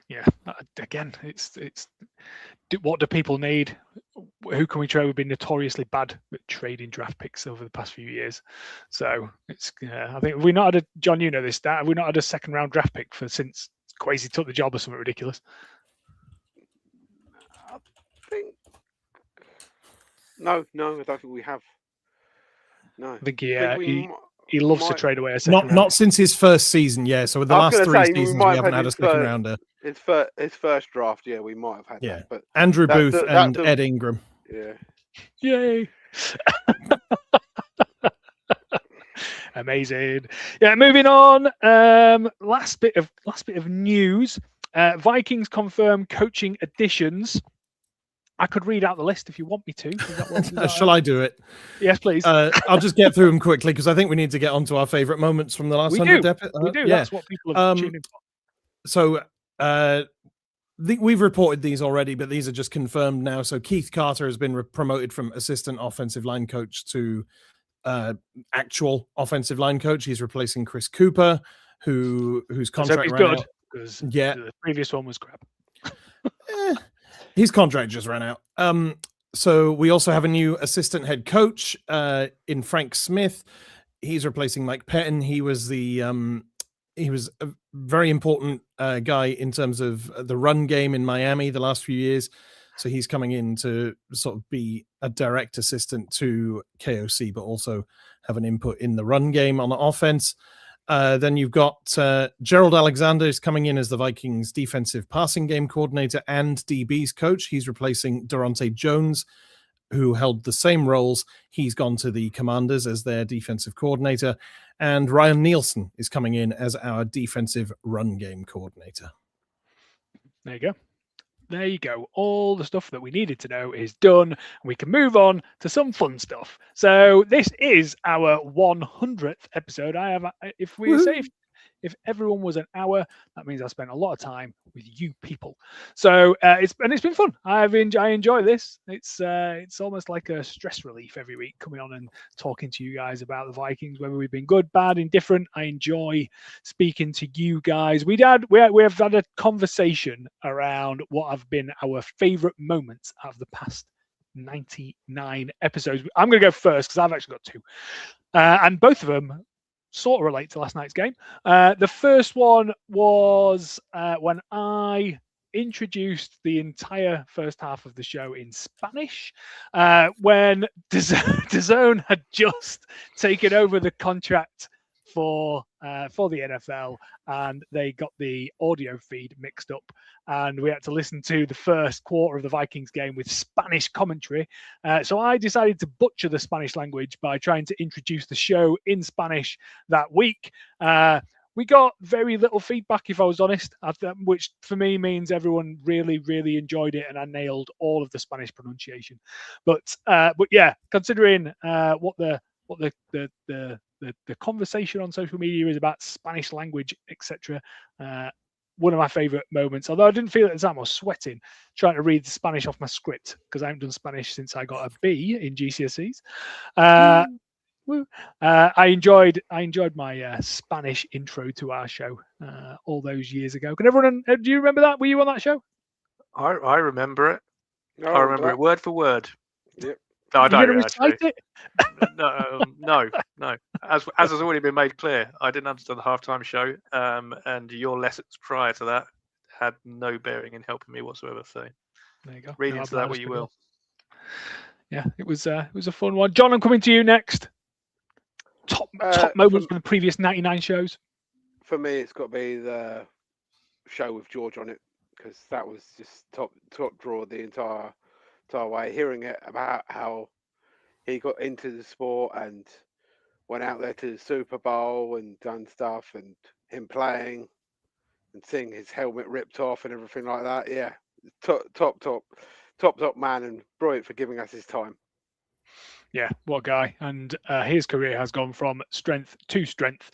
Yeah. Again, it's what do people need? Who can we trade? We've been notoriously bad at trading draft picks over the past few years. So it's. I think we not had John. You know this stat. Have we not had a second round draft pick since Kwesi took the job or something ridiculous? I think no, I don't think we have. No, I think he loves to trade away a second round. Not since his first season, yeah. So with the last 3 seasons, we haven't had a second rounder. His first draft, yeah, we might have had that. But Andrew Booth and Ed Ingram. Yeah. Yay. Amazing. Yeah, moving on. Last bit of news. Vikings confirm coaching additions. I could read out the list if you want me to. Shall I do it? Yes, please. I'll just get through them quickly because I think we need to get on to our favourite moments from the last We 100 do. episodes. We do. Yeah. That's what people have tuned in for. So we've reported these already, but these are just confirmed now. So Keith Carter has been promoted from assistant offensive line coach to actual offensive line coach. He's replacing Chris Cooper, whose contract ran out. Because Yeah, the previous one was crap. His contract just ran out. So we also have a new assistant head coach in Frank Smith. He's replacing Mike Pettin. He was a very important guy in terms of the run game in Miami the last few years. So he's coming in to sort of be a direct assistant to KOC, but also have an input in the run game on the offense. Then you've got Gerald Alexander is coming in as the Vikings defensive passing game coordinator and DB's coach. He's replacing Durante Jones, who held the same roles. He's gone to the Commanders as their defensive coordinator. And Ryan Nielsen is coming in as our defensive run game coordinator. There you go. There you go. All the stuff that we needed to know is done. We can move on to some fun stuff. So this is our 100th episode. If everyone was an hour, that means I spent a lot of time with you people. So it's been fun. I enjoy this. It's almost like a stress relief every week, coming on and talking to you guys about the Vikings, whether we've been good, bad, indifferent. I enjoy speaking to you guys. We have had a conversation around what have been our favorite moments out of the past 99 episodes. I'm going to go first because I've actually got two, and both of them sort of relate to last night's game. The first one was when I introduced the entire first half of the show in Spanish, when DAZN had just taken over the contract for the NFL, and they got the audio feed mixed up, and we had to listen to the first quarter of the Vikings game with Spanish commentary. So I decided to butcher the Spanish language by trying to introduce the show in Spanish that week. We got very little feedback, if I was honest, which for me means everyone really, really enjoyed it, and I nailed all of the Spanish pronunciation. But yeah, considering what the conversation on social media is about Spanish language, etc. One of my favorite moments, although I didn't feel it at the time, I was sweating trying to read the Spanish off my script because I haven't done Spanish since I got a B in GCSEs. I enjoyed my Spanish intro to our show all those years ago. Can everyone? Do you remember that? Were you on that show? I remember it. Oh, I remember it word for word. Yep. No, I You're don't gonna actually. recite it? No. As has already been made clear, I didn't understand the halftime show, and your lessons prior to that had no bearing in helping me whatsoever. So There you go. read No, into I've that what you will. Yeah, it was a fun one. John, I'm coming to you next. Top moments from the previous 99 shows. For me, it's got to be the show with George on it, because that was just top draw the entire way. Hearing it about how he got into the sport and went out there to the Super Bowl and done stuff, and him playing and seeing his helmet ripped off and everything like that. Yeah, top man, and brilliant for giving us his time. Yeah, what a guy. And his career has gone from strength to strength.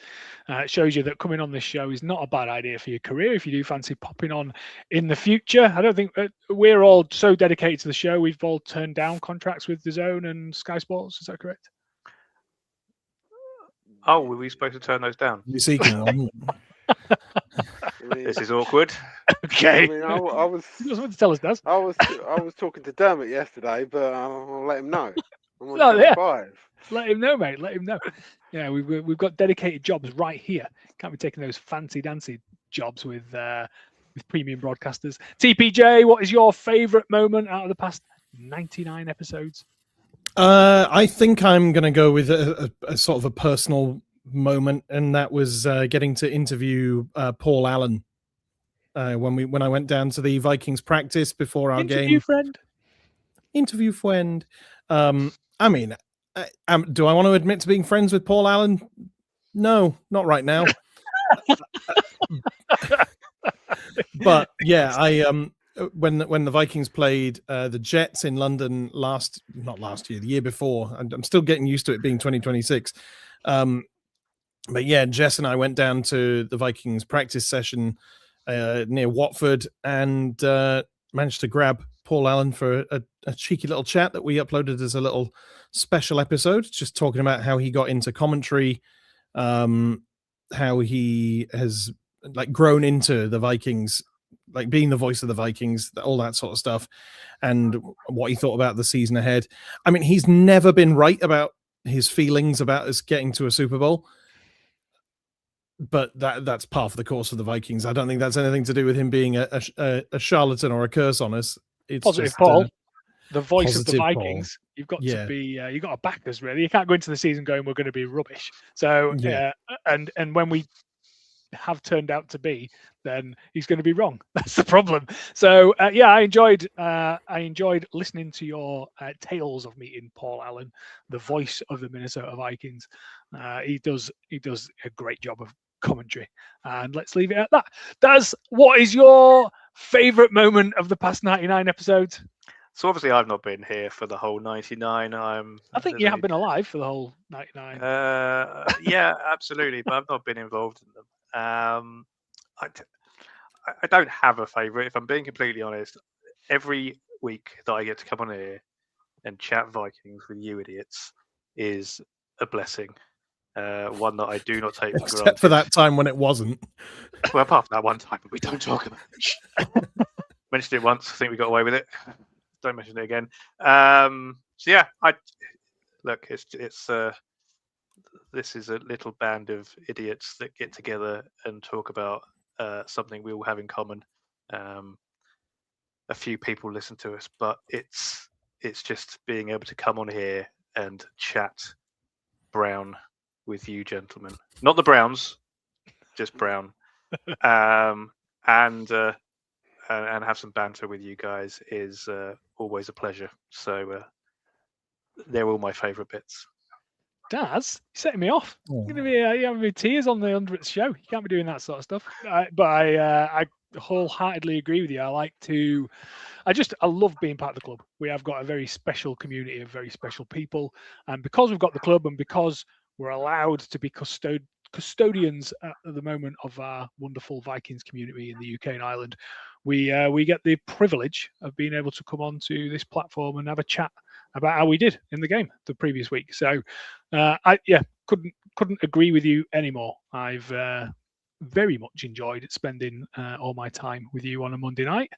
It shows you that coming on this show is not a bad idea for your career if you do fancy popping on in the future. I don't think we're all so dedicated to the show. We've all turned down contracts with DAZN and Sky Sports. Is that correct? Oh, were we supposed to turn those down? You're seeking one. This is awkward. Okay. I mean, I was. You got something to tell us, Daz? I was talking to Dermot yesterday, but I'll let him know. I'm on Oh, yeah. 25. Let him know, mate. Let him know. Yeah, we've got dedicated jobs right here. Can't be taking those fancy dancy jobs with premium broadcasters. TPJ, what is your favourite moment out of the past 99 episodes? I think I'm going to go with a sort of a personal moment, and that was getting to interview Paul Allen when I went down to the Vikings practice before our game. Interview friend. I mean, do I want to admit to being friends with Paul Allen? No, not right now. But yeah, I when the Vikings played the Jets in London not last year, the year before, and I'm still getting used to it being 2026. But yeah, Jess and I went down to the Vikings practice session near Watford and managed to grab Paul Allen for a cheeky little chat that we uploaded as a little special episode, just talking about how he got into commentary, how he has grown into the Vikings, like being the voice of the Vikings, all that sort of stuff, and what he thought about the season ahead. I mean, he's never been right about his feelings about us getting to a Super Bowl, but that's part of the course of the Vikings. I don't think that's anything to do with him being a charlatan or a curse on us. It's Positive just, Paul, the voice of the positive Paul. Vikings. You've got to be, you've got to back us really. You can't go into the season going, we're going to be rubbish. So, and when we have turned out to be, then he's going to be wrong. That's the problem. So yeah, I enjoyed listening to your tales of meeting Paul Allen, the voice of the Minnesota Vikings. He does a great job of commentary, and let's leave it at that. Daz, what is your favorite moment of the past 99 episodes? So obviously I've not been here for the whole 99. I think you have been alive for the whole 99. Yeah, absolutely, but I've not been involved in them. I don't have a favourite, if I'm being completely honest. Every week that I get to come on here and chat Vikings with you idiots is a blessing. One that I do not take for granted. Except for that time when it wasn't. Well, apart from that one time, we don't talk about it. Mentioned it once. I think we got away with it. Don't mention it again. So yeah, look. It's this is a little band of idiots that get together and talk about something we all have in common. A few people listen to us, but it's just being able to come on here and chat Brown with you gentlemen, not the Browns, just Brown, and have some banter with you guys is always a pleasure. So they're all my favourite bits. Daz, you're setting me off. You're gonna be you having me tears on the 100th show. You can't be doing that sort of stuff. But I wholeheartedly agree with you. I love being part of the club. We have got a very special community of very special people, and because we've got the club and because we're allowed to be custodians at the moment of our wonderful Vikings community in the UK and Ireland, we get the privilege of being able to come on to this platform and have a chat about how we did in the game the previous week. So I couldn't agree with you anymore. I've very much enjoyed spending all my time with you on a Monday night,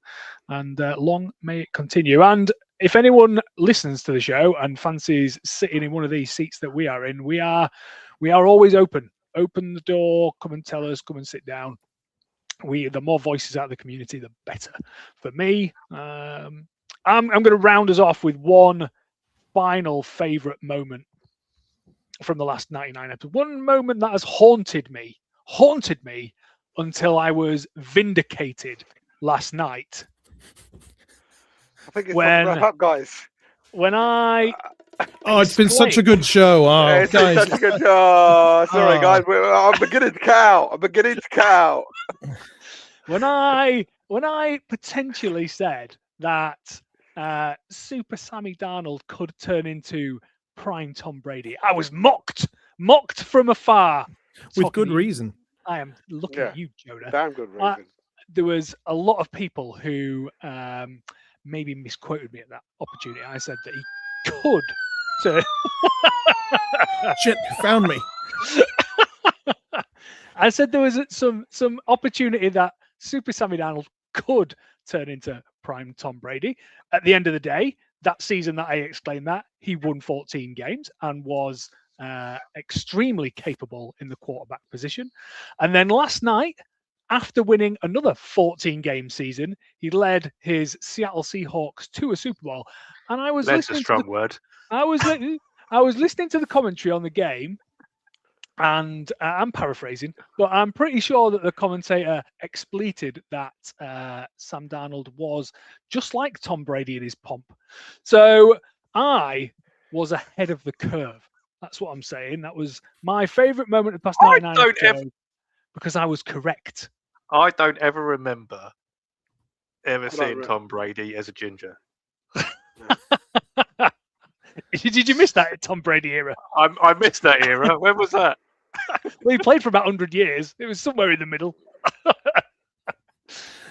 and long may it continue. And if anyone listens to the show and fancies sitting in one of these seats that we are in, we are always open. Open the door, come and tell us, come and sit down. The more voices out of the community, the better. For me, I'm going to round us off with one final favourite moment from the last 99 episodes. One moment that has haunted me until I was vindicated last night. I think it's time to wrap up, guys. When I it's been such a good show. Oh, it's guys. been such a good show. Sorry, guys. I'm beginning to count. When I potentially said that Super Sammy Darnold could turn into prime Tom Brady, I was mocked from afar. With good reason. I am looking at you, Jonah. Damn good reason. There was a lot of people who maybe misquoted me at that opportunity. I said that he could turn. Shit, you found me. I said there was some opportunity that Super Sammy Darnold could turn into prime Tom Brady. At the end of the day, that season that I exclaimed that, he won 14 games and was extremely capable in the quarterback position. And then last night, after winning another 14-game season, he led his Seattle Seahawks to a Super Bowl. And I was listening. That's a strong word. I was listening to the commentary on the game, and I'm paraphrasing, but I'm pretty sure that the commentator expleted that Sam Darnold was just like Tom Brady in his pomp. So I was ahead of the curve. That's what I'm saying. That was my favourite moment of the past 99 episodes because I was correct. I don't ever remember ever I don't seen re- Tom Brady as a ginger? Did you miss that Tom Brady era? I missed that era. When was that? Well, he played for about 100 years. It was somewhere in the middle. I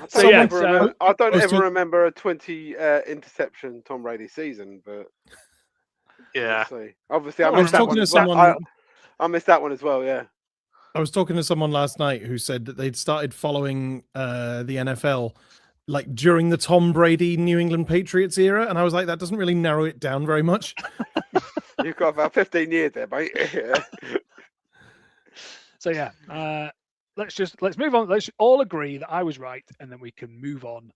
So, don't, yeah, ever, so- remember, I don't I was ever talk- remember a 20 interception Tom Brady season, but Yeah. we'll see. Obviously, I I was missed that talking one. to as well. someone- I missed that one as well. Yeah. I was talking to someone last night who said that they'd started following the NFL like during the Tom Brady New England Patriots era, and I was like, that doesn't really narrow it down very much. You've got about 15 years there, mate. Yeah. So yeah, let's move on. Let's all agree that I was right, and then we can move on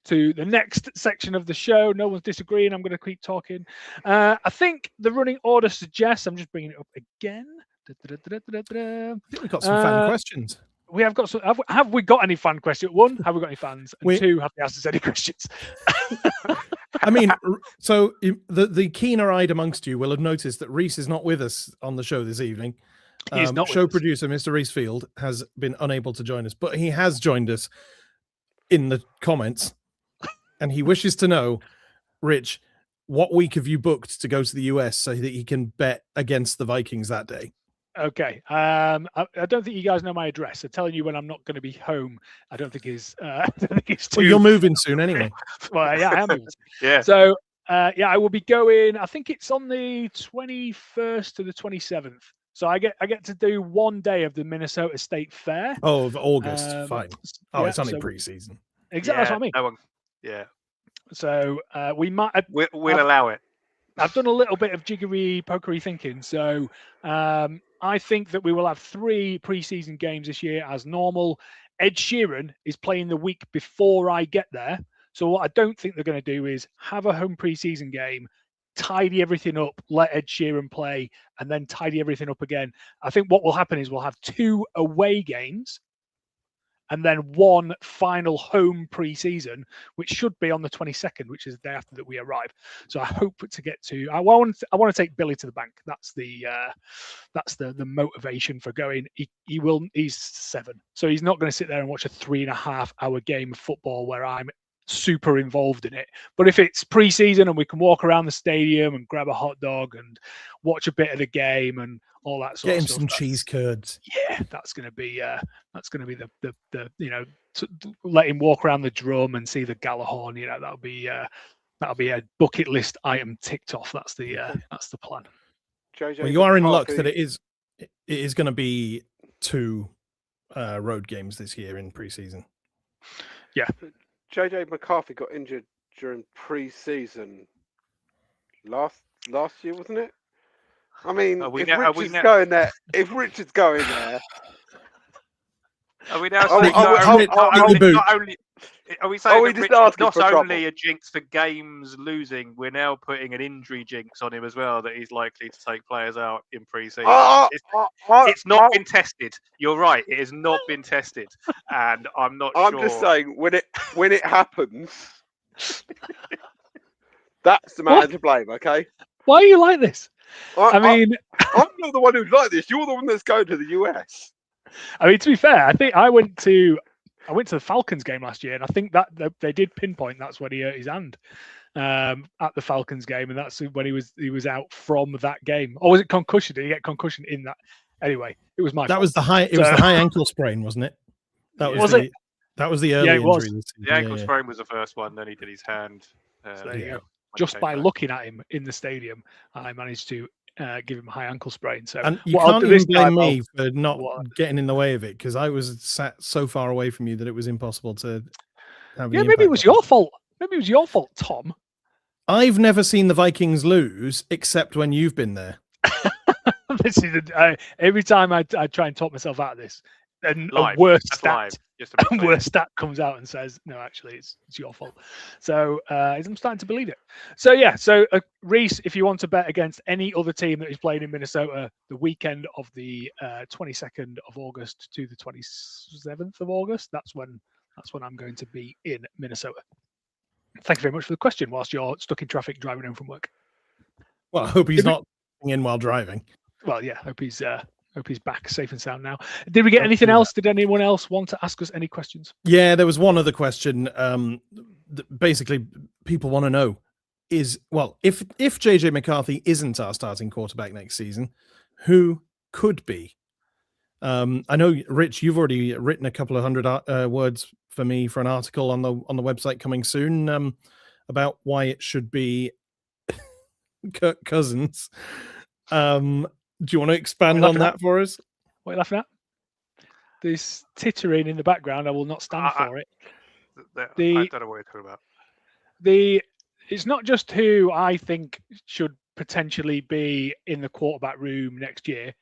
to the next section of the show. No one's disagreeing. I'm going to keep talking. I think the running order suggests. I'm just bringing it up again. I think we've got some fan questions. We have got some. Have we got any fan questions? One, have we got any fans? And two, have they asked us any questions? I mean, so the keener-eyed amongst you will have noticed that Reese is not with us on the show this evening. He's not with show us. producer, Mr. Reese Field, has been unable to join us, but he has joined us in the comments, and he wishes to know, Rich, what week have you booked to go to the US so that he can bet against the Vikings that day? Okay. I don't think you guys know my address. So telling you when I'm not going to be home, I don't think is. I don't think it's too. Well, you're moving soon anyway. Well, yeah, I am moving. Yeah. So, yeah, I will be going. I think it's on the 21st to the 27th. So I get to do one day of the Minnesota State Fair. Oh, of August. Fine. Oh, yeah, it's only so- preseason. Exactly, that's what I mean. No one. Yeah. So we might. We'll allow it. I've done a little bit of jiggery pokery thinking. So I think that we will have 3 preseason games this year as normal. Ed Sheeran is playing the week before I get there. So what I don't think they're going to do is have a home preseason game, tidy everything up, let Ed Sheeran play, and then tidy everything up again. I think what will happen is we'll have 2 away games and then 1 final home pre-season, which should be on the 22nd, which is the day after that we arrive. So I hope to get to. I want to take Billy to the bank. That's the motivation for going. He's 7, so he's not going to sit there and watch a 3.5-hour game of football where I'm super involved in it. But if it's pre-season and we can walk around the stadium and grab a hot dog and watch a bit of the game and all that sort Get of him stuff, some cheese curds. yeah, that's going to be the let him walk around the drum and see the Gallahorn. That'll be a bucket list item ticked off. That's the plan. JJ Well, you are in luck McCarthy- that it is going to be 2 road games this year in preseason. JJ McCarthy got injured during pre-season last year, wasn't it? I mean, Are we if now- are we Richard's now- going there, if Richard's going there, Are we now Oh, saying oh, not oh, only- oh, not oh, only- boot. not only- are we saying we that just Richard's asking not for only trouble? a jinx for games losing, we're now putting an injury jinx on him as well, that he's likely to take players out in pre-season. It's not been tested. You're right. It has not been tested, and I'm not I'm sure. just saying when it happens, that's the man What? to blame. Okay. Why are you like this? I mean, I'm not the one who's like this. You're the one that's going to the US. to be fair, I think I went to the Falcons game last year, and I think that they did pinpoint that's when he hurt his hand at the Falcons game, and that's when he was out from that game. Or was it concussion? Did he get concussion in that? Anyway, it was my. That fault. was the high. It was the high ankle sprain, wasn't it? That Yeah. was Was the, That was the early it was. injury. this season. The ankle Yeah, yeah. sprain was the first one. Then he did his hand. So there you yeah. go. when he Just came by back. looking at him in the stadium, I managed to give him a high ankle sprain. So And you what I'll can't do even this time, blame me for not What? getting in the way of it because I was sat so far away from you that it was impossible to have. Yeah, any maybe it impact was on your fault. Maybe it was your fault, Tom. I've never seen the Vikings lose except when you've been there. This is every time I try and talk myself out of this, and Live. a worse That's stat, live. Just to be a clear. worse stat comes out and says, "No, actually, it's your fault." So I'm starting to believe it. So yeah, so Reese, if you want to bet against any other team that is playing in Minnesota the weekend of the 22nd of August to the 27th of August, that's when I'm going to be in Minnesota. Thank you very much for the question. Whilst you're stuck in traffic driving home from work. Well, I hope he's Did we- not in while driving. Well, yeah, hope he's Hope he's back safe and sound now. Did we get anything else? Did anyone else want to ask us any questions? Yeah, there was one other question. Basically, people want to know if JJ McCarthy isn't our starting quarterback next season, who could be? I know, Rich, you've already written a couple of hundred words for me for an article on the website coming soon about why it should be Kirk Cousins. Do you want to expand on that for us? What are you laughing at? This tittering in the background, I will not stand for it. I don't know what you're talking about. It's not just who I think should potentially be in the quarterback room next year.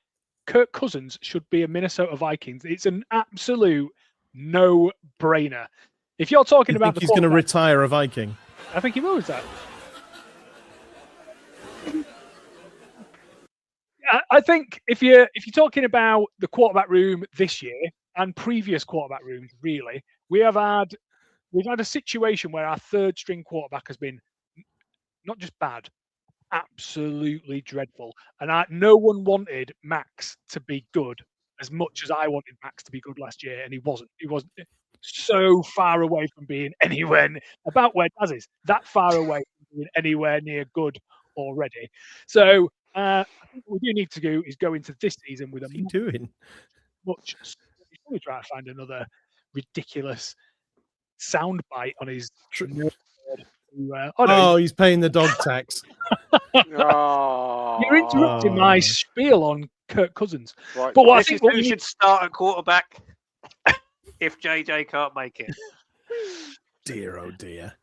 Kirk Cousins should be a Minnesota Vikings. It's an absolute no-brainer. If you're talking about he's going to retire a Viking. I think he will retire. I think if you're talking about the quarterback room this year and previous quarterback rooms, really, we've had a situation where our third string quarterback has been not just bad, absolutely dreadful. And no one wanted Max to be good as much as I wanted Max to be good last year, and he wasn't. He wasn't so far away from being anywhere about where Daz is. That far away from being anywhere near good already. So I think what we do need to do is go into this season with What's he doing? Much. He's probably trying to find another ridiculous soundbite on his. He's paying the dog tax. You're interrupting my spiel on Kirk Cousins. Right. But I think we should start a quarterback if JJ can't make it. Dear, oh dear.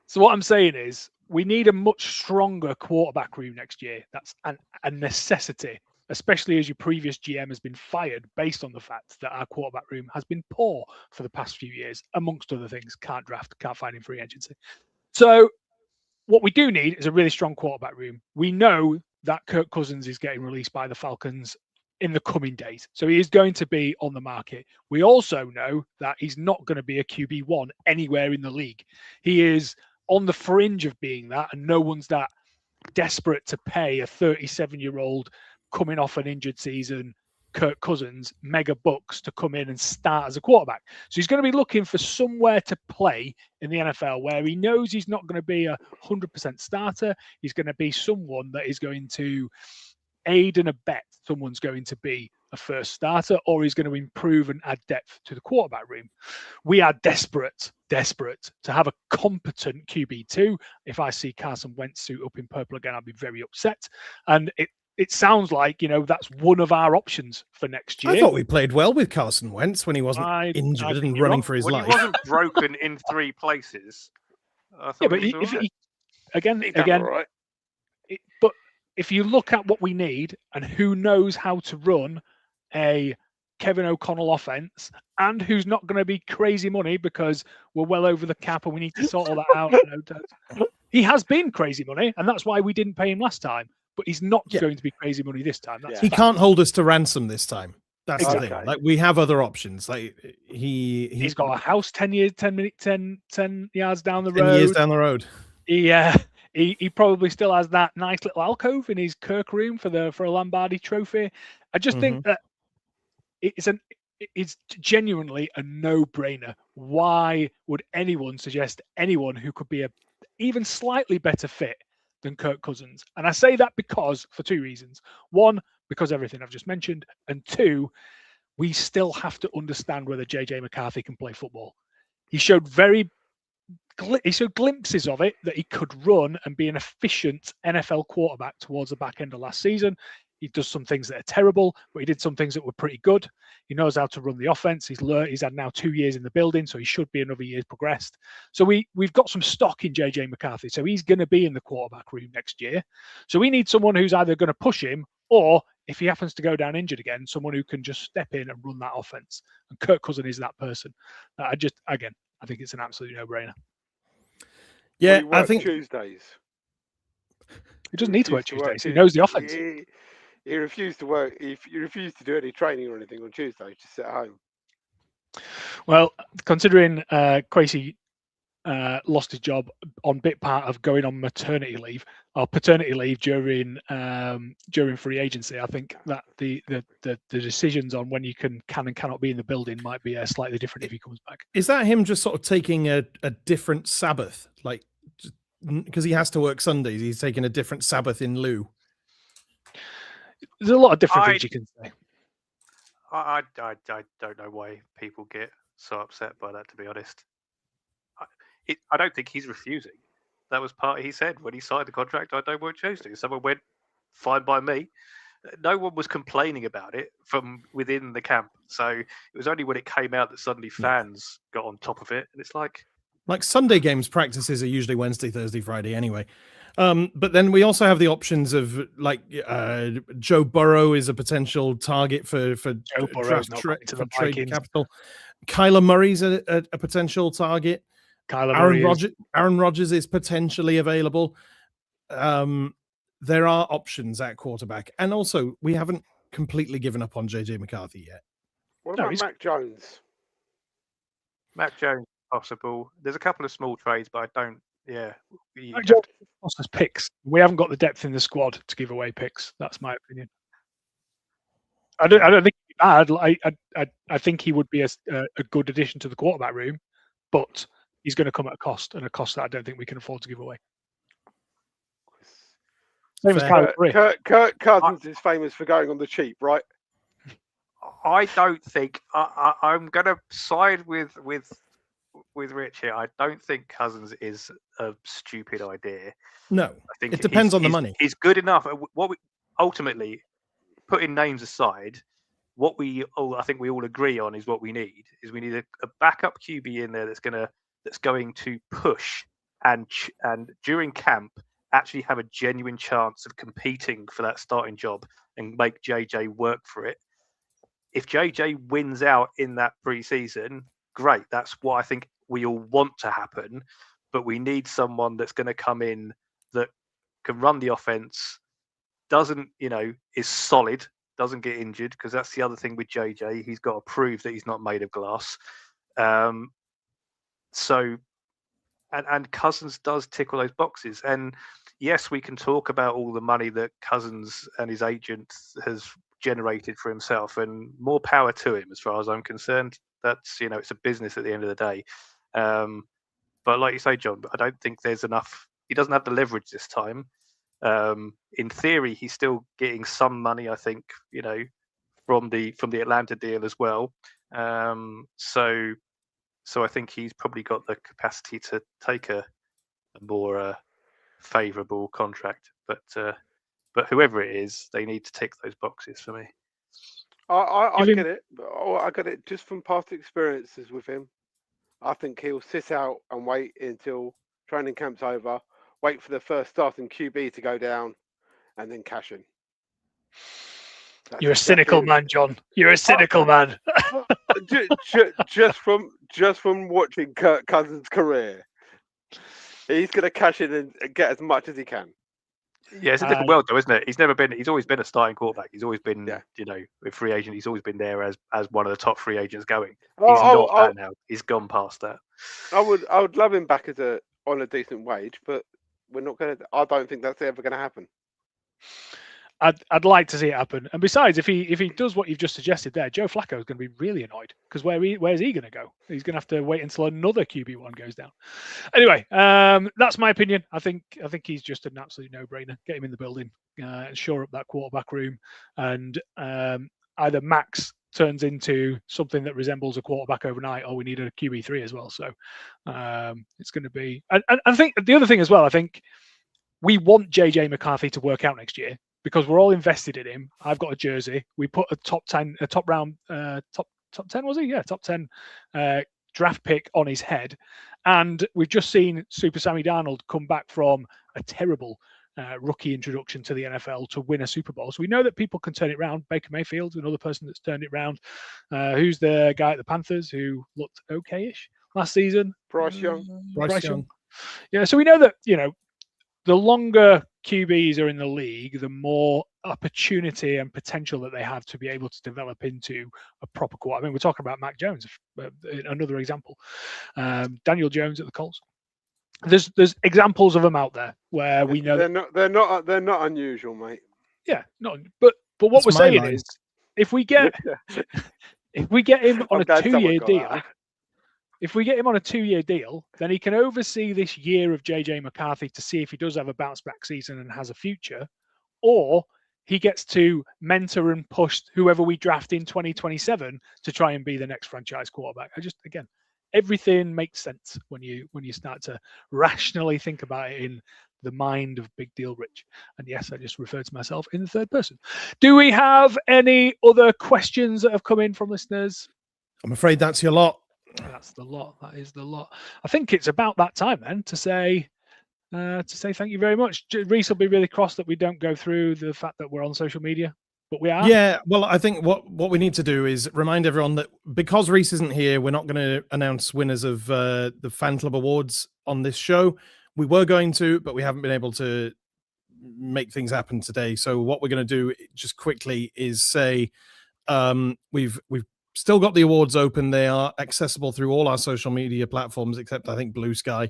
So what I'm saying is we need a much stronger quarterback room next year. That's a necessity, especially as your previous GM has been fired based on the fact that our quarterback room has been poor for the past few years, amongst other things. Can't draft, can't find in free agency. So what we do need is a really strong quarterback room. We know that Kirk Cousins is getting released by the Falcons in the coming days. So he is going to be on the market. We also know that he's not going to be a QB1 anywhere in the league. He is on the fringe of being that, and no one's that desperate to pay a 37-year-old coming off an injured season, Kirk Cousins, mega bucks to come in and start as a quarterback. So he's going to be looking for somewhere to play in the NFL where he knows he's not going to be a 100% starter. He's going to be someone that is going to aid and abet someone's going to be a first starter, or he's going to improve and add depth to the quarterback room. We are desperate to have a competent QB2. If I see Carson Wentz suit up in purple again, I'll be very upset. And it sounds like, that's one of our options for next year. I thought we played well with Carson Wentz when he wasn't injured and running for his life. He wasn't broken in 3 places. Yeah, but but if you look at what we need and who knows how to run a Kevin O'Connell offense and who's not going to be crazy money because we're well over the cap and we need to sort all that out. He has been crazy money, and that's why we didn't pay him last time. But he's not going to be crazy money this time. He can't hold us to ransom this time. That's the thing. Like, we have other options. Like he's got a house 10 yards down the road. 10 years down the road. He probably still has that nice little alcove in his Kirk room for a Lombardi trophy. I just think that it's genuinely a no-brainer. Why would anyone suggest anyone who could be a even slightly better fit than Kirk Cousins? And I say that for 2 reasons. One, because everything I've just mentioned, and 2, we still have to understand whether JJ McCarthy can play football. He showed glimpses of it, that he could run and be an efficient NFL quarterback towards the back end of last season. He does some things that are terrible, but he did some things that were pretty good. He knows how to run the offense. He's had now 2 years in the building, so he should be another year progressed. So we've got some stock in JJ McCarthy. So he's going to be in the quarterback room next year. So we need someone who's either going to push him, or if he happens to go down injured again, someone who can just step in and run that offense. And Kirk Cousins is that person. I think it's an absolute no-brainer. Yeah, I think Tuesdays. He doesn't need to work Tuesdays. He knows the offense. He refused to work. He refused to do any training or anything on Tuesday. Just sit at home. Well, considering Kwesi lost his job on bit part of going on maternity leave or paternity leave during free agency. I think that the decisions on when you can and cannot be in the building might be slightly different if he comes back. Is that him just sort of taking a different Sabbath, like because he has to work Sundays? He's taking a different Sabbath in lieu. There's a lot of different things you can say. I don't know why people get so upset by that, to be honest. I don't think he's refusing. That was part he said when he signed the contract. I don't want Tuesday. Someone went, fine by me. No one was complaining about it from within the camp. So it was only when it came out that suddenly fans got on top of it. And it's like Sunday games practices are usually Wednesday, Thursday, Friday anyway. But then we also have the options of Joe Burrow is a potential target for trade capital. Kyler Murray's a potential target. Aaron Rodgers is potentially available. There are options at quarterback, and also we haven't completely given up on JJ McCarthy yet. What about Mac Jones? Mac Jones possible. There's a couple of small trades, but I don't. Yeah, Mac Jones cost us picks. We haven't got the depth in the squad to give away picks. That's my opinion. I don't think he'd be bad. I think he would be a good addition to the quarterback room, but he's going to come at a cost, and a cost that I don't think we can afford to give away. Same as Kirk Cousins is famous for going on the cheap, right? I don't think I'm going to side with Rich here. I don't think Cousins is a stupid idea. No, I think it depends on the money. He's good enough. What we ultimately, putting names aside, I think we all agree on is what we need. Is we need a backup QB in there that's going to push and during camp actually have a genuine chance of competing for that starting job and make JJ work for it. If JJ wins out in that preseason, great. That's what I think we all want to happen. But we need someone that's going to come in that can run the offense, is solid, doesn't get injured, because that's the other thing with JJ. He's got to prove that he's not made of glass. And Cousins does tickle those boxes. And yes, we can talk about all the money that Cousins and his agent has generated for himself, and more power to him as far as I'm concerned. That's, it's a business at the end of the day. But like you say, John, I don't think there's enough. He doesn't have the leverage this time. In theory, he's still getting some money, I think, from the Atlanta deal as well. So I think he's probably got the capacity to take a more favourable contract. But whoever it is, they need to tick those boxes for me. I get it. I get it just from past experiences with him. I think he'll sit out and wait until training camp's over, wait for the first starting QB to go down, and then cash in. You're a cynical man, John. You're a cynical man. just from watching Kirk Cousins' career, he's going to cash in and get as much as he can. Yeah, it's a different world, though, isn't it? He's always been a starting quarterback. He's always been, with free agent. He's always been there as one of the top free agents going. He's not that now. He's gone past that. I would love him back on a decent wage, but we're not going to. I don't think that's ever going to happen. I'd like to see it happen. And besides, if he does what you've just suggested there, Joe Flacco is going to be really annoyed, because where's he going to go? He's going to have to wait until another QB1 goes down. Anyway, that's my opinion. I think he's just an absolute no-brainer. Get him in the building and shore up that quarterback room, and either Max turns into something that resembles a quarterback overnight, or we need a QB3 as well. So it's going to be. And I think the other thing as well, I think we want JJ McCarthy to work out next year, because we're all invested in him. I've got a jersey. We put a top 10 was he? Yeah, top 10 draft pick on his head. And we've just seen Super Sammy Darnold come back from a terrible rookie introduction to the NFL to win a Super Bowl. So we know that people can turn it around. Baker Mayfield's another person that's turned it around. Who's the guy at the Panthers who looked okay-ish last season? Bryce Young. Bryce Young. Yeah, so we know that, the longer QBs are in the league, the more opportunity and potential that they have to be able to develop into a proper quarterback. I mean, we're talking about Mac Jones, another example. Daniel Jones at the Colts. there's examples of them out there where we know. they're not unusual, mate. Yeah, no, but what That's we're my saying line. is, if we get him on I'm a glad someone 2-year got deal, that. if we get him on a 2-year deal, then he can oversee this year of JJ McCarthy to see if he does have a bounce back season and has a future, or he gets to mentor and push whoever we draft in 2027 to try and be the next franchise quarterback. Again, everything makes sense when you start to rationally think about it in the mind of Big Deal Rich. And yes, I just referred to myself in the third person. Do we have any other questions that have come in from listeners? I'm afraid that's your lot. That's the lot. That is the lot. I think it's about that time then to say thank you very much. Reese will be really cross that we don't go through the fact that we're on social media, but we are. Yeah, well, I think what we need to do is remind everyone that because Reese isn't here, we're not going to announce winners of the Fan Club Awards on this show. We were going to, but we haven't been able to make things happen today. So what we're going to do just quickly is say we've still got the awards open. They are accessible through all our social media platforms, except I think Blue Sky.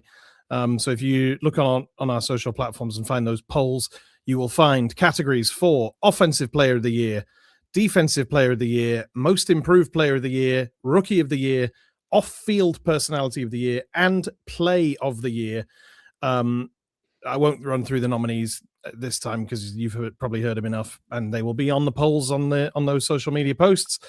So if you look on our social platforms and find those polls, you will find categories for Offensive Player of the Year, Defensive Player of the Year, Most Improved Player of the Year, Rookie of the Year, Off-Field Personality of the Year, and Play of the Year. I won't run through the nominees this time because you've probably heard them enough, and they will be on the polls on those social media posts.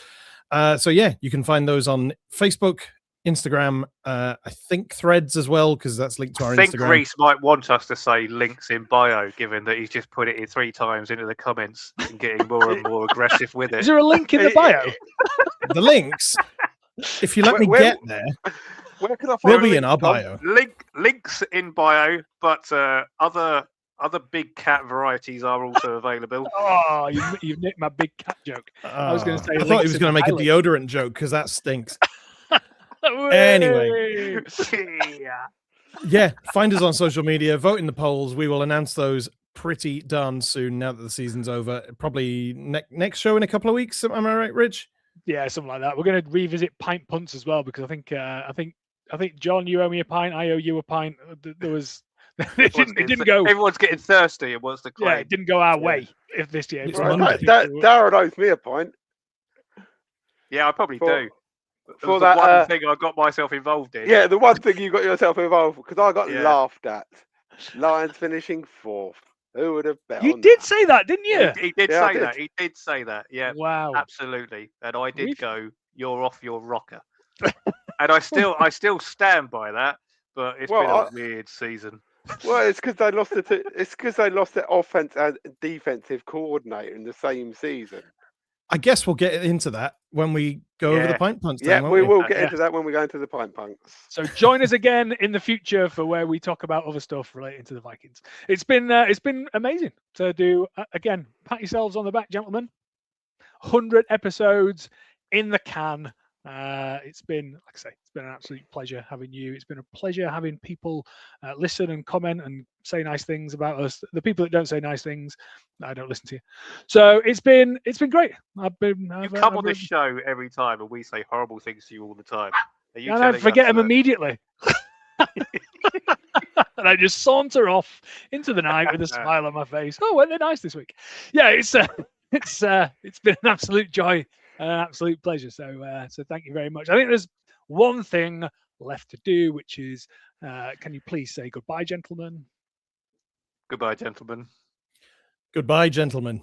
So yeah, you can find those on Facebook, Instagram, I think Threads as well, because that's linked to our Instagram. I think Reese might want us to say links in bio, given that he's just put it in 3 times into the comments and getting more and more aggressive with it. Is there a link in the bio? The links, if you let me get there, Where can I they'll find be a in link, our Tom? bio. Links in bio, but other big cat varieties are also available. Oh, you've nicked my big cat joke. I was going to say. I thought he was going to make a deodorant joke because that stinks. Anyway, yeah, find us on social media, vote in the polls. We will announce those pretty darn soon now that the season's over. Probably next show in a couple of weeks. Am I right, Rich? Yeah, something like that. We're going to revisit pint punts as well because I think John, you owe me a pint. I owe you a pint. There was. It didn't go. Everyone's getting thirsty and wants to claim. Yeah, it didn't go our way if this year. It's Right, Monday. Darren owes me a pint. Yeah, I probably do. For For that one thing I got myself involved in. Yeah, the one thing you got yourself involved because I got Yeah. laughed at. Lions finishing 4th. Who would have bet You on did that? say that, didn't you? He did Yeah, I say did. that. He did say that. Yeah, Wow. absolutely. And I did We've- go, "You're off your rocker," and I still stand by that. But it's been a weird season. Well, it's because they lost their offense and defensive coordinator in the same season. I guess we'll get into that when we go over the Yeah. pint punts. Yeah, Then, we won't will Yeah. get into that when we go into the pint punks. So join us again in the future for where we talk about other stuff relating to the Vikings. It's been amazing to do. Again, pat yourselves on the back, gentlemen. 100 episodes in the can. It's been, like I say, it's been an absolute pleasure having you. It's been a pleasure having people listen and comment and say nice things about us. The people that don't say nice things, I don't listen to you. So it's been great. You come on this show every time, and we say horrible things to you all the time. Are you and I telling forget us them that- immediately. And I just saunter off into the night with a smile on my face. Oh, weren't they nice this week? Yeah, it's been an absolute joy and an absolute pleasure. So thank you very much. I think there's one thing left to do, which is can you please say goodbye, gentlemen? Goodbye, gentlemen. Goodbye, gentlemen.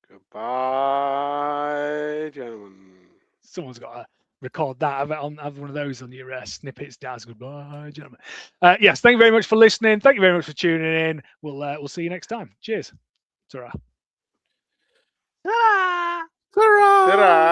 Goodbye, gentlemen. Someone's got to record that. Have one of those on your snippets. That's goodbye, gentlemen. Yes, thank you very much for listening. Thank you very much for tuning in. We'll see you next time. Cheers. Ta-ra. Ta-ra! Ta-da!